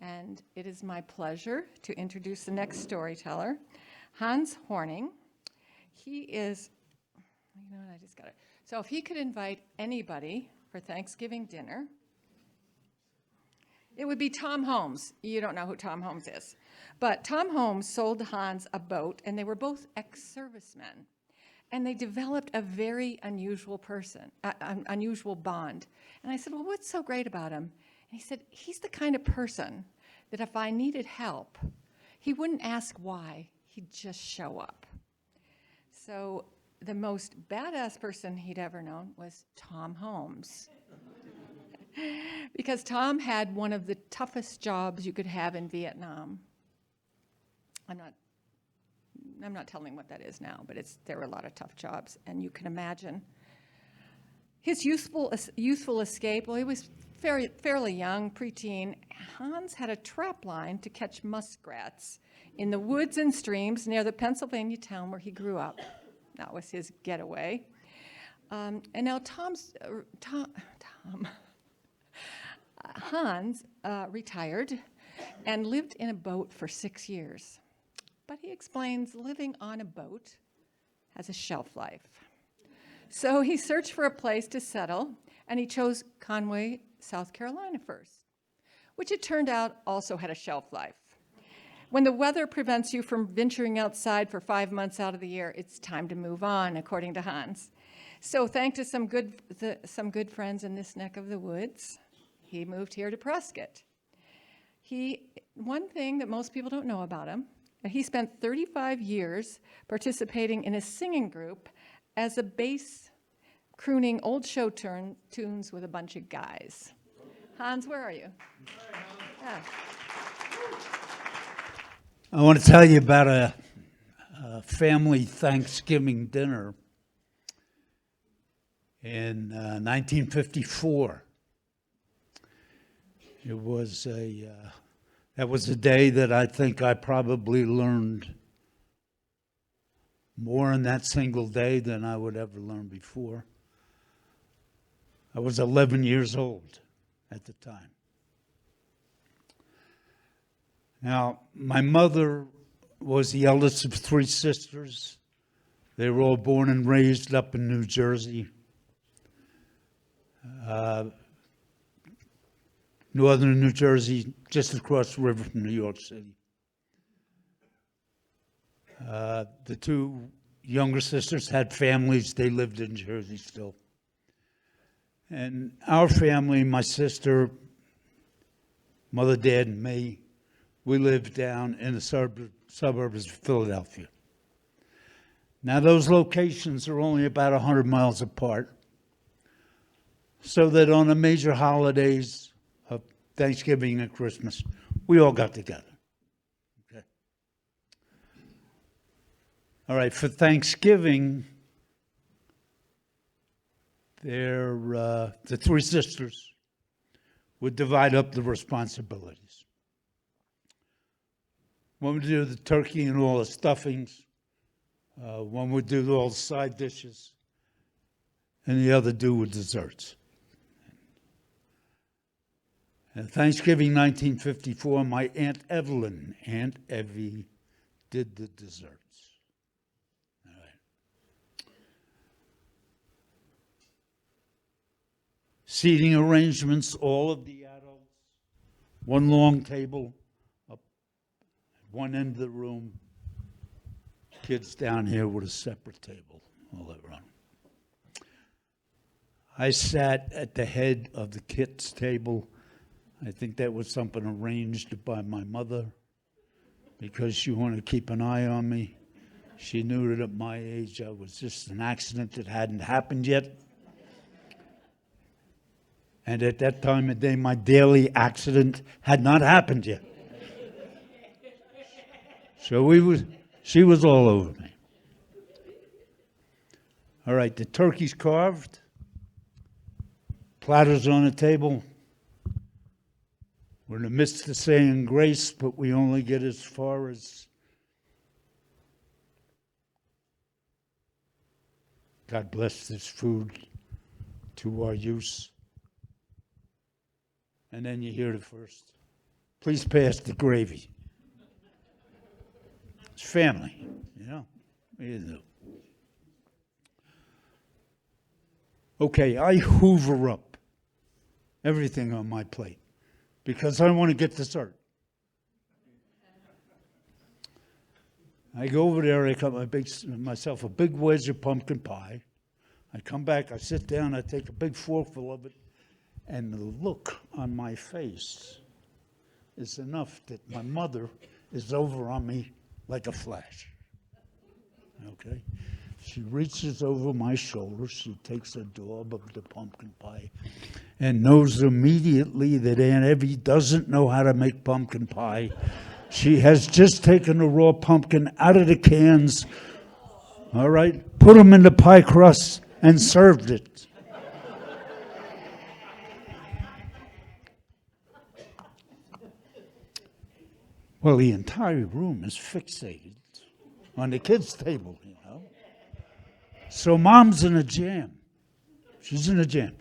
And it is my pleasure to introduce the next storyteller, Hans Horning. He is, you know what, I just got it. So if he could invite anybody for Thanksgiving dinner, it would be Tom Holmes. You don't know who Tom Holmes is. But Tom Holmes sold Hans a boat, and they were both ex-servicemen. And they developed a very unusual unusual bond. And I said, well, what's so great about him? And he said, he's the kind of person that if I needed help, he wouldn't ask why, he'd just show up. So the most badass person he'd ever known was Tom Holmes. Because Tom had one of the toughest jobs you could have in Vietnam. I'm not telling what that is now, but there were a lot of tough jobs, and you can imagine. His youthful escape, well, he was fairly young, preteen. Hans had a trap line to catch muskrats in the woods and streams near the Pennsylvania town where he grew up. That was his getaway. And now Hans retired and lived in a boat for 6 years. But he explains living on a boat has a shelf life. So he searched for a place to settle, and he chose Conway, South Carolina first, which it turned out also had a shelf life. When the weather prevents you from venturing outside for 5 months out of the year, it's time to move on, according to Hans. So thanks to some good friends in this neck of the woods, he moved here to Prescott. One thing that most people don't know about him, he spent 35 years participating in a singing group as a bass crooning old show tunes with a bunch of guys. Hans, where are you? Yeah. I want to tell you about a family Thanksgiving dinner in 1954. That was a day that I think I probably learned more in that single day than I would ever learn before. I was 11 years old at the time. Now, my mother was the eldest of 3 sisters. They were all born and raised up in New Jersey. Northern New Jersey, just across the river from New York City. The 2 younger sisters had families. They lived in Jersey still. And our family, my sister, mother, dad, and me, we lived down in the suburbs of Philadelphia. Now, those locations are only about 100 miles apart, so that on the major holidays of Thanksgiving and Christmas, we all got together. Okay. All right, for Thanksgiving, the 3 sisters would divide up the responsibilities. One would do the turkey and all the stuffings. One would do all the side dishes. And the other do with desserts. Thanksgiving 1954, my Aunt Evelyn, Aunt Evie, did the desserts. All right. Seating arrangements, all of the adults, one long table up at one end of the room, kids down here with a separate table, all that around. I sat at the head of the kids' table. I think that was something arranged by my mother because she wanted to keep an eye on me. She knew that at my age I was just an accident that hadn't happened yet. And at that time of day, my daily accident had not happened yet. So she was all over me. All right, the turkey's carved. Platters on the table. We're in the midst of saying grace, but we only get as far as God bless this food to our use. And then you hear the first. Please pass the gravy. It's family, you know. You know. Okay, I hoover up everything on my plate because I want to get dessert. I go over there, I cut myself a big wedge of pumpkin pie. I come back, I sit down, I take a big forkful of it, and the look on my face is enough that my mother is over on me like a flash. Okay? She reaches over my shoulder, she takes a daub of the pumpkin pie, and knows immediately that Aunt Evie doesn't know how to make pumpkin pie. She has just taken the raw pumpkin out of the cans, all right, put them in the pie crust, and served it. Well, the entire room is fixated on the kids' table, you know. So Mom's in a jam. She's in a jam.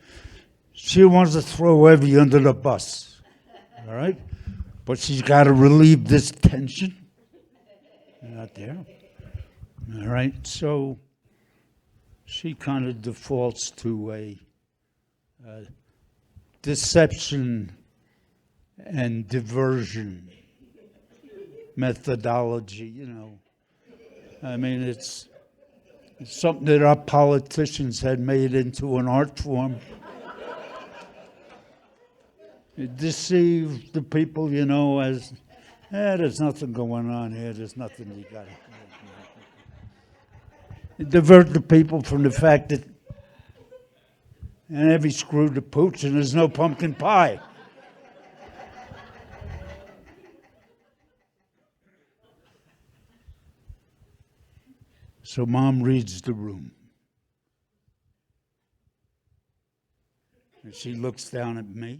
She wants to throw Evie under the bus, all right? But she's got to relieve this tension. Out there. All right, so she kind of defaults to a deception and diversion methodology, you know. I mean, it's something that our politicians had made into an art form. It deceived the people, you know, as, there's nothing going on here, there's nothing you got to do. It divert the people from the fact that Evie screwed the pooch and there's no pumpkin pie. So Mom reads the room. And she looks down at me.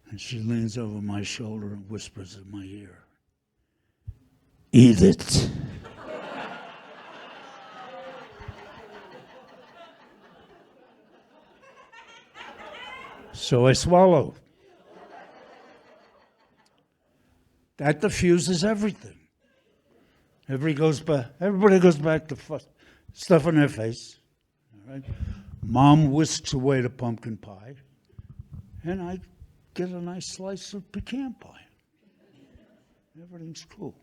And she leans over my shoulder and whispers in my ear, "Eat it." So I swallow. That diffuses everything. Everybody goes back to stuff in their face. All right? Mom whisks away the pumpkin pie, and I get a nice slice of pecan pie. Everything's cool.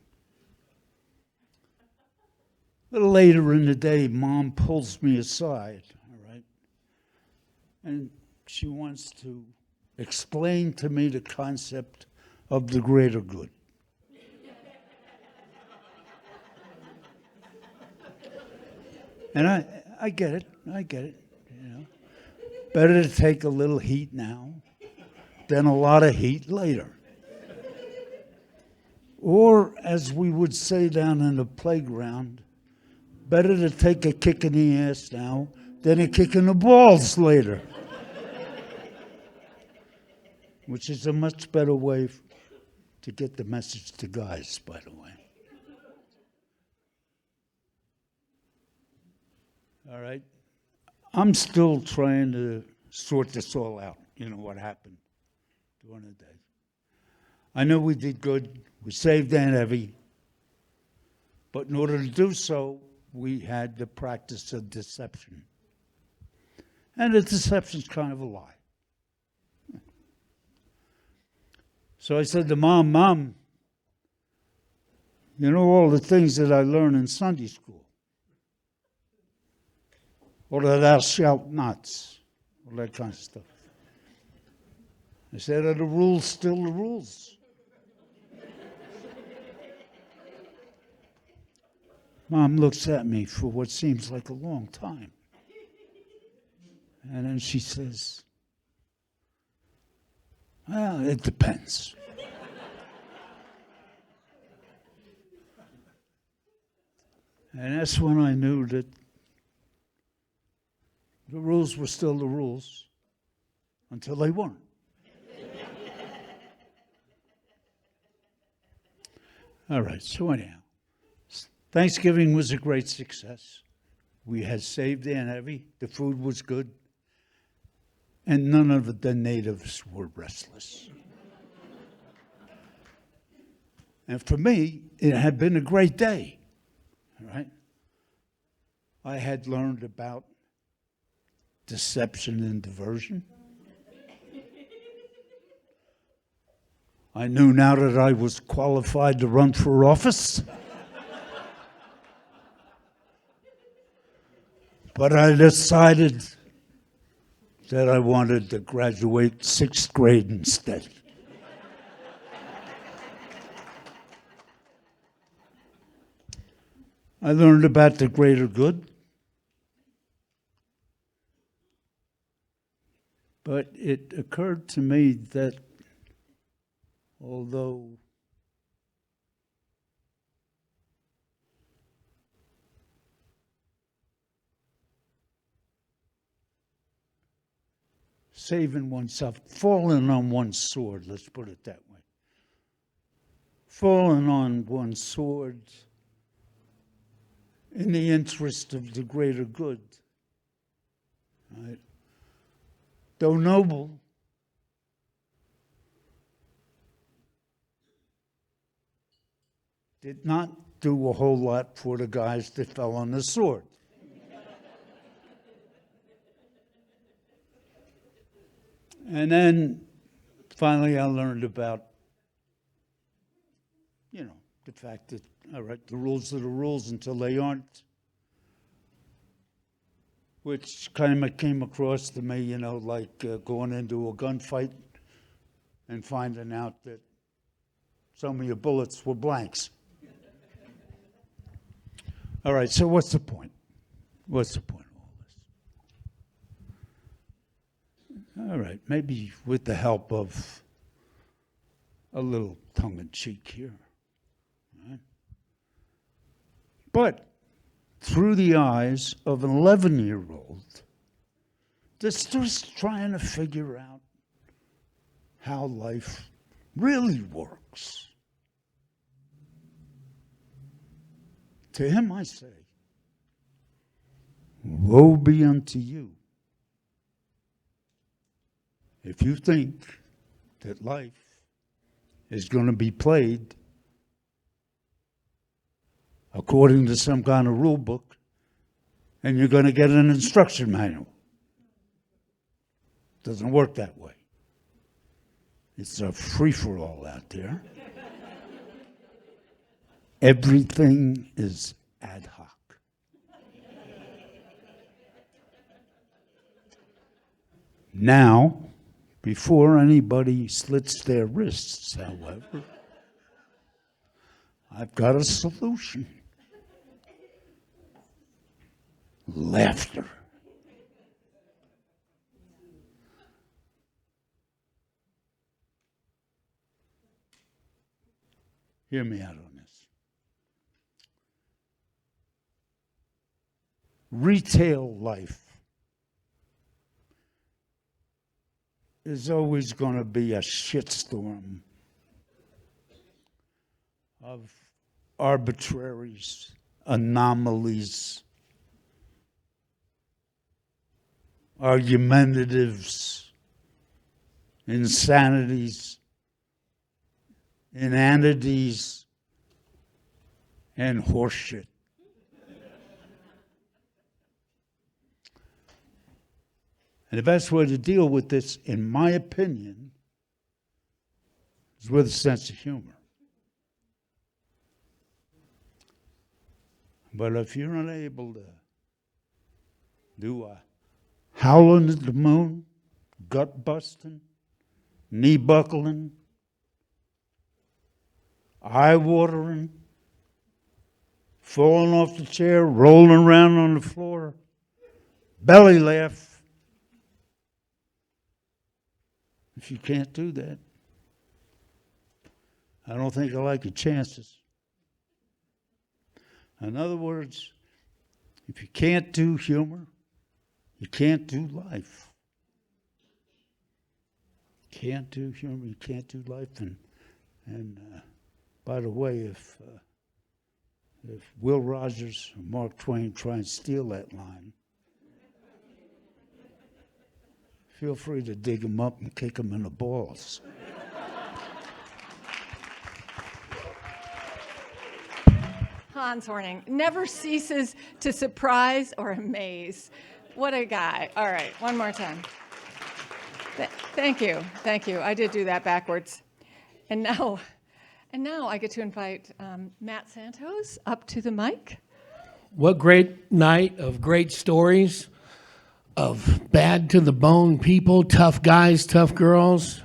A little later in the day, Mom pulls me aside, all right? And she wants to explain to me the concept of the greater good. And I get it, you know. Better to take a little heat now than a lot of heat later. Or, as we would say down in the playground, better to take a kick in the ass now than a kick in the balls later. Which is a much better way to get the message to guys, by the way. All right? I'm still trying to sort this all out, you know, what happened during the day. I know we did good. We saved Aunt Evie. But in order to do so, we had the practice of deception. And the deception's kind of a lie. So I said to Mom, you know all the things that I learned in Sunday school? All the thou shalt nots, all that kind of stuff. I said, are the rules still the rules? Mom looks at me for what seems like a long time. And then she says, well, it depends. And that's when I knew that the rules were still the rules until they weren't. All right, so anyhow, Thanksgiving was a great success. We had saved Aunt Evie. The food was good. And none of the natives were restless. And for me, it had been a great day. All right? I had learned about deception and diversion. I knew now that I was qualified to run for office. But I decided that I wanted to graduate 6th grade instead. I learned about the greater good, but it occurred to me that although saving oneself, falling on one's sword, let's put it that way. Falling on one's sword in the interest of the greater good. Right? Though noble, did not do a whole lot for the guys that fell on the sword. And then finally I learned about, the fact that, all right, the rules are the rules until they aren't, which kind of came across to me, like going into a gunfight and finding out that some of your bullets were blanks. All right, so what's the point? What's the point of all this? All right, maybe with the help of a little tongue-in-cheek here. Right? But through the eyes of an 11-year-old that's just trying to figure out how life really works. To him I say, woe be unto you if you think that life is going to be played according to some kind of rule book and you're going to get an instruction manual. Doesn't work that way. It's a free-for-all out there. Everything is ad hoc. Now, before anybody slits their wrists, however, I've got a solution. Laughter. Hear me out on this. Retail life is always going to be a shitstorm of arbitraries, anomalies, argumentatives, insanities, inanities, and horseshit. And the best way to deal with this, in my opinion, is with a sense of humor. But if you're unable to do a howling at the moon, gut busting, knee buckling, eye watering, falling off the chair, rolling around on the floor, belly laugh, if you can't do that, I don't think I like your chances. In other words, if you can't do humor, you can't do life. Can't do humor, you can't do life. And by the way, if Will Rogers or Mark Twain try and steal that line, feel free to dig them up and kick them in the balls. Hans Horning never ceases to surprise or amaze. What a guy. All right, one more time. Thank you. Thank you. I did do that backwards. And now I get to invite Matt Santos up to the mic. What great night of great stories of bad to the bone people, tough guys, tough girls.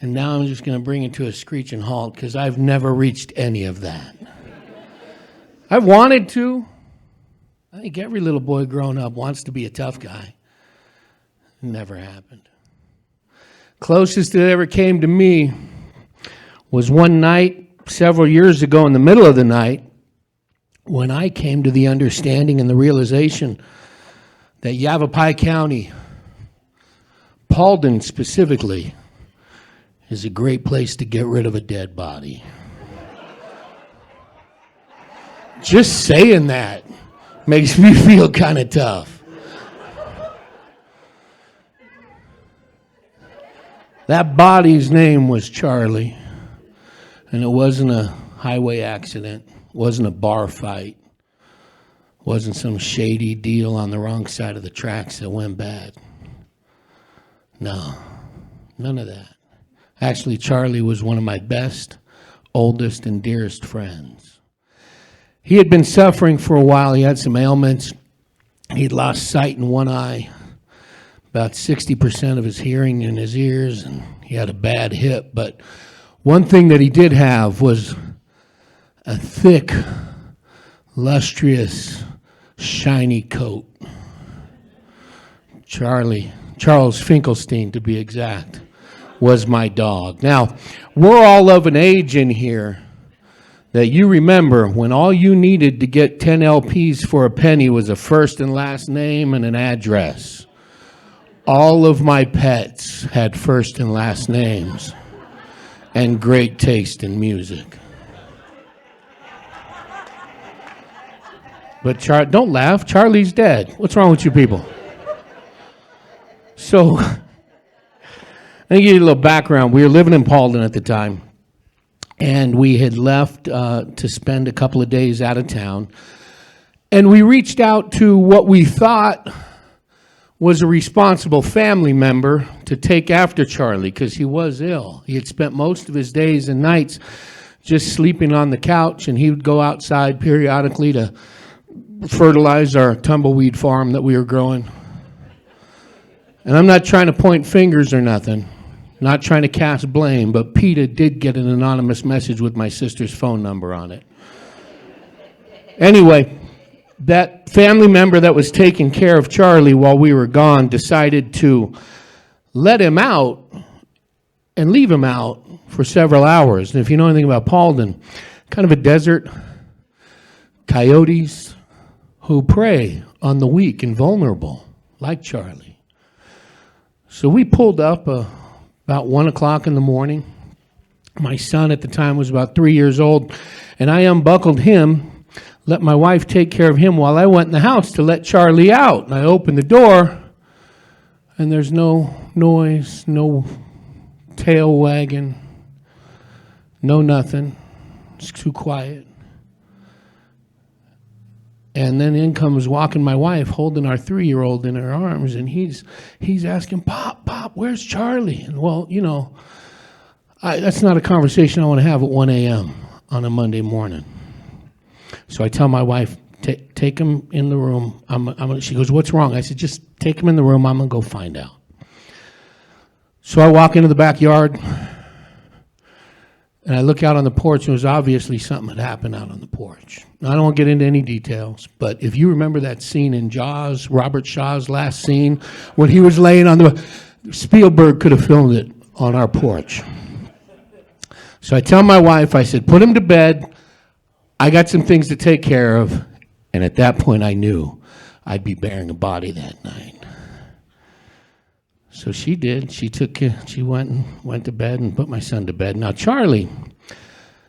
And now I'm just going to bring it to a screeching halt because I've never reached any of that. I wanted to. I think every little boy growing up wants to be a tough guy. Never happened. Closest that ever came to me was one night several years ago in the middle of the night when I came to the understanding and the realization that Yavapai County, Paulden specifically, is a great place to get rid of a dead body. Just saying that makes me feel kind of tough. That body's name was Charlie, and it wasn't a highway accident, wasn't a bar fight, wasn't some shady deal on the wrong side of the tracks that went bad. No, none of that. Actually, Charlie was one of my best, oldest, and dearest friends. He had been suffering for a while. He had some ailments. He'd lost sight in one eye, about 60% of his hearing in his ears, and he had a bad hip. But one thing that he did have was a thick, lustrous, shiny coat. Charles Finkelstein, to be exact, was my dog. Now, we're all of an age in here that you remember when all you needed to get 10 LPs for a penny was a first and last name and an address. All of my pets had first and last names and great taste in music. But don't laugh, Charlie's dead. What's wrong with you people? So, let me give you a little background. We were living in Paulden at the time, and we had left to spend a couple of days out of town. And we reached out to what we thought was a responsible family member to take after Charlie because he was ill. He had spent most of his days and nights just sleeping on the couch, and he would go outside periodically to fertilize our tumbleweed farm that we were growing. And I'm not trying to point fingers or nothing, not trying to cast blame, but PETA did get an anonymous message with my sister's phone number on it. Anyway, that family member that was taking care of Charlie while we were gone decided to let him out and leave him out for several hours. And if you know anything about Paulden, kind of a desert, coyotes who prey on the weak and vulnerable, like Charlie. So we pulled up about 1 o'clock in the morning. My son at the time was about 3 years old, and I unbuckled him, let my wife take care of him while I went in the house to let Charlie out. And I opened the door, and there's no noise, no tail wagging, no nothing. It's too quiet. And then in comes walking my wife, holding our 3-year-old in her arms, and he's asking, Pop, where's Charlie? And well, you know, that's not a conversation I want to have at 1 a.m. on a Monday morning. So I tell my wife, take him in the room. She goes, what's wrong? I said, just take him in the room. I'm going to go find out. So I walk into the backyard, and I look out on the porch, and it was obviously something had happened out on the porch. Now, I don't want to get into any details, but if you remember that scene in Jaws, Robert Shaw's last scene, when he was laying on Spielberg could have filmed it on our porch. So I tell my wife, I said, put him to bed. I got some things to take care of. And at that point, I knew I'd be bearing a body that night. So she did. She went to bed and put my son to bed. Now, Charlie,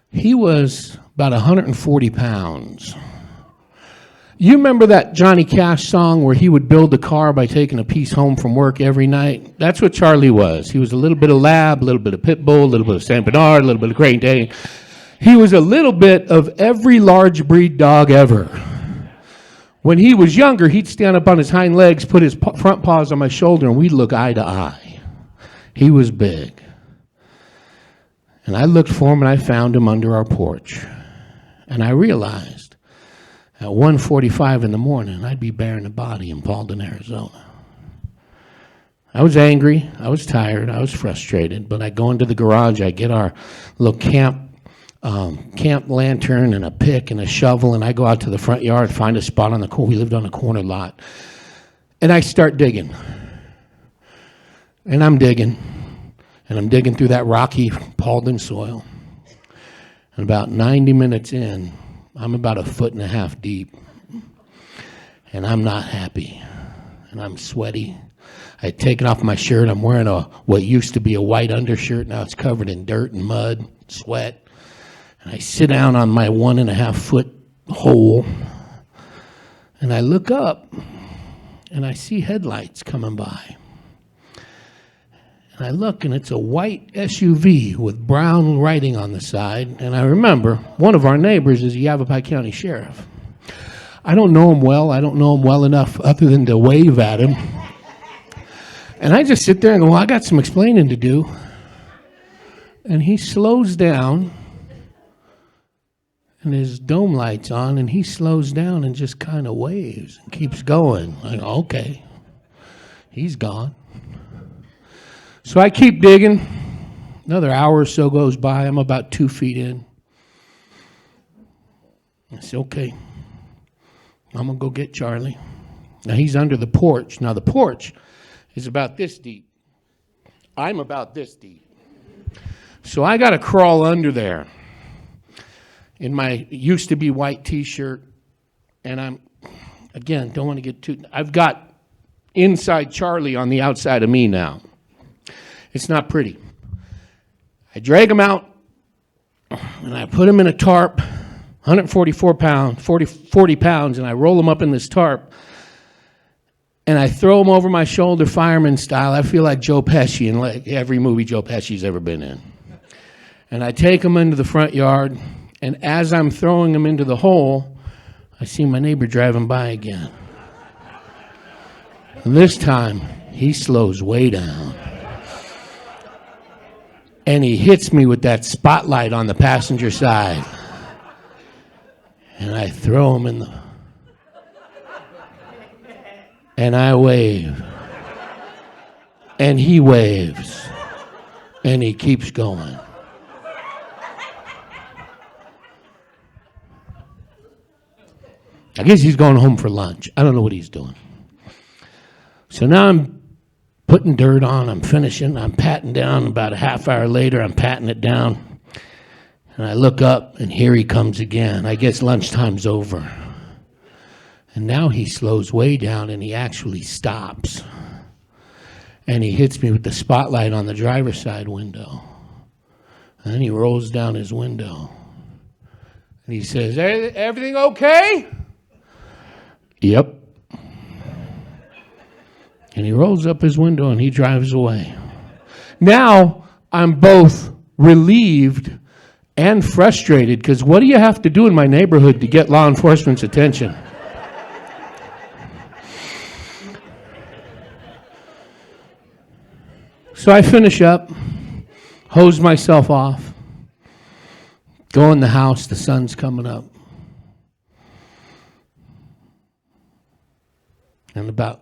he was about 140 pounds. You remember that Johnny Cash song where he would build a car by taking a piece home from work every night? That's what Charlie was. He was a little bit of Lab, a little bit of Pit Bull, a little bit of Saint Bernard, a little bit of Great Dane. He was a little bit of every large breed dog ever. When he was younger, he'd stand up on his hind legs, put his front paws on my shoulder, and we'd look eye to eye. He was big. And I looked for him, and I found him under our porch. And I realized at 1:45 in the morning, I'd be bearing a body in Paulden, Arizona. I was angry. I was tired. I was frustrated. But I go into the garage. I get our little camp lantern and a pick and a shovel, and I go out to the front yard, find a spot on the corner. We lived on a corner lot. And I start digging. And I'm digging. And I'm digging through that rocky Paulden soil. And about 90 minutes in, I'm about 1.5 feet deep. And I'm not happy. And I'm sweaty. I had taken off my shirt. I'm wearing what used to be a white undershirt. Now it's covered in dirt and mud, sweat. And I sit down on my 1.5 foot hole, and I look up, and I see headlights coming by. And I look, and it's a white SUV with brown writing on the side. And I remember one of our neighbors is the Yavapai County Sheriff. I don't know him well. I don't know him well enough other than to wave at him. And I just sit there and go, well, I got some explaining to do. And he slows down. And his dome light's on, and he slows down and just kind of waves and keeps going. I go, okay, he's gone. So I keep digging. Another hour or so goes by. I'm about 2 feet in. I say, okay, I'm going to go get Charlie. Now, he's under the porch. Now, the porch is about this deep. I'm about this deep. So I got to crawl under there in my used-to-be white T-shirt, and I'm, again, don't want to get too, I've got inside Charlie on the outside of me now. It's not pretty. I drag him out, and I put him in a tarp, 144 pounds, 40 pounds, and I roll him up in this tarp, and I throw him over my shoulder fireman style. I feel like Joe Pesci in like every movie Joe Pesci's ever been in. And I take him into the front yard, and as I'm throwing him into the hole, I see my neighbor driving by again. And this time, he slows way down. And he hits me with that spotlight on the passenger side. And I throw him in the... And I wave. And he waves. And he keeps going. I guess he's going home for lunch. I don't know what he's doing. So now I'm putting dirt on. I'm finishing. I'm patting down. About a half hour later, I'm patting it down. And I look up, and here he comes again. I guess lunchtime's over. And now he slows way down, and he actually stops. And he hits me with the spotlight on the driver's side window. And then he rolls down his window. And he says, everything okay? Yep. And he rolls up his window and he drives away. Now I'm both relieved and frustrated, because what do you have to do in my neighborhood to get law enforcement's attention? So I finish up, hose myself off, go in the house, the sun's coming up. And about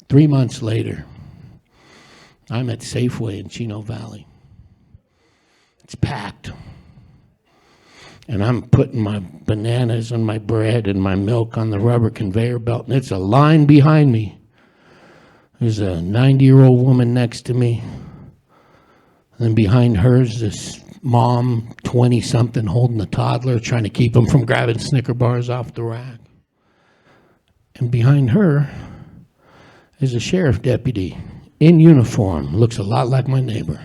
3 months later, I'm at Safeway in Chino Valley. It's packed. And I'm putting my bananas and my bread and my milk on the rubber conveyor belt, and it's a line behind me. There's a 90-year-old woman next to me. And then behind her's this mom, 20-something, holding a toddler, trying to keep him from grabbing Snicker bars off the rack. And behind her is a sheriff deputy in uniform, looks a lot like my neighbor.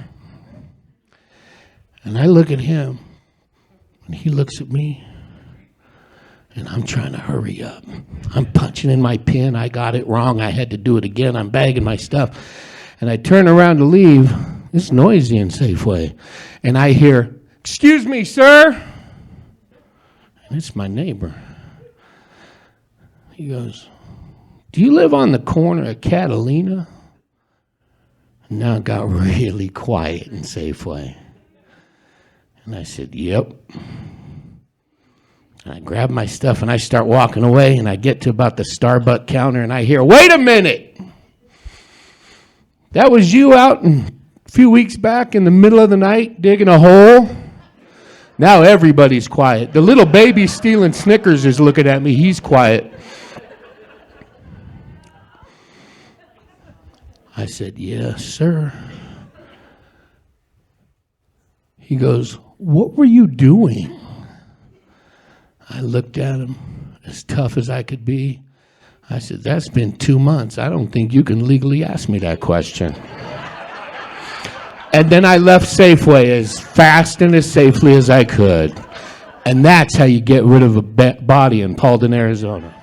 And I look at him, and he looks at me, and I'm trying to hurry up. I'm punching in my pin. I got it wrong. I had to do it again. I'm bagging my stuff. And I turn around to leave. It's noisy in Safeway. And I hear, "Excuse me, sir." And it's my neighbor. He goes, "Do you live on the corner of Catalina?" And now it got really quiet in Safeway. And I said, "Yep." And I grab my stuff and I start walking away, and I get to about the Starbucks counter and I hear, "Wait a minute! That was you out a few weeks back in the middle of the night digging a hole?" Now everybody's quiet. The little baby stealing Snickers is looking at me. He's quiet. I said, "Yes, sir." He goes, "What were you doing?" I looked at him as tough as I could be. I said, "That's been 2 months. I don't think you can legally ask me that question." And then I left Safeway as fast and as safely as I could. And that's how you get rid of a body in Paulden, Arizona.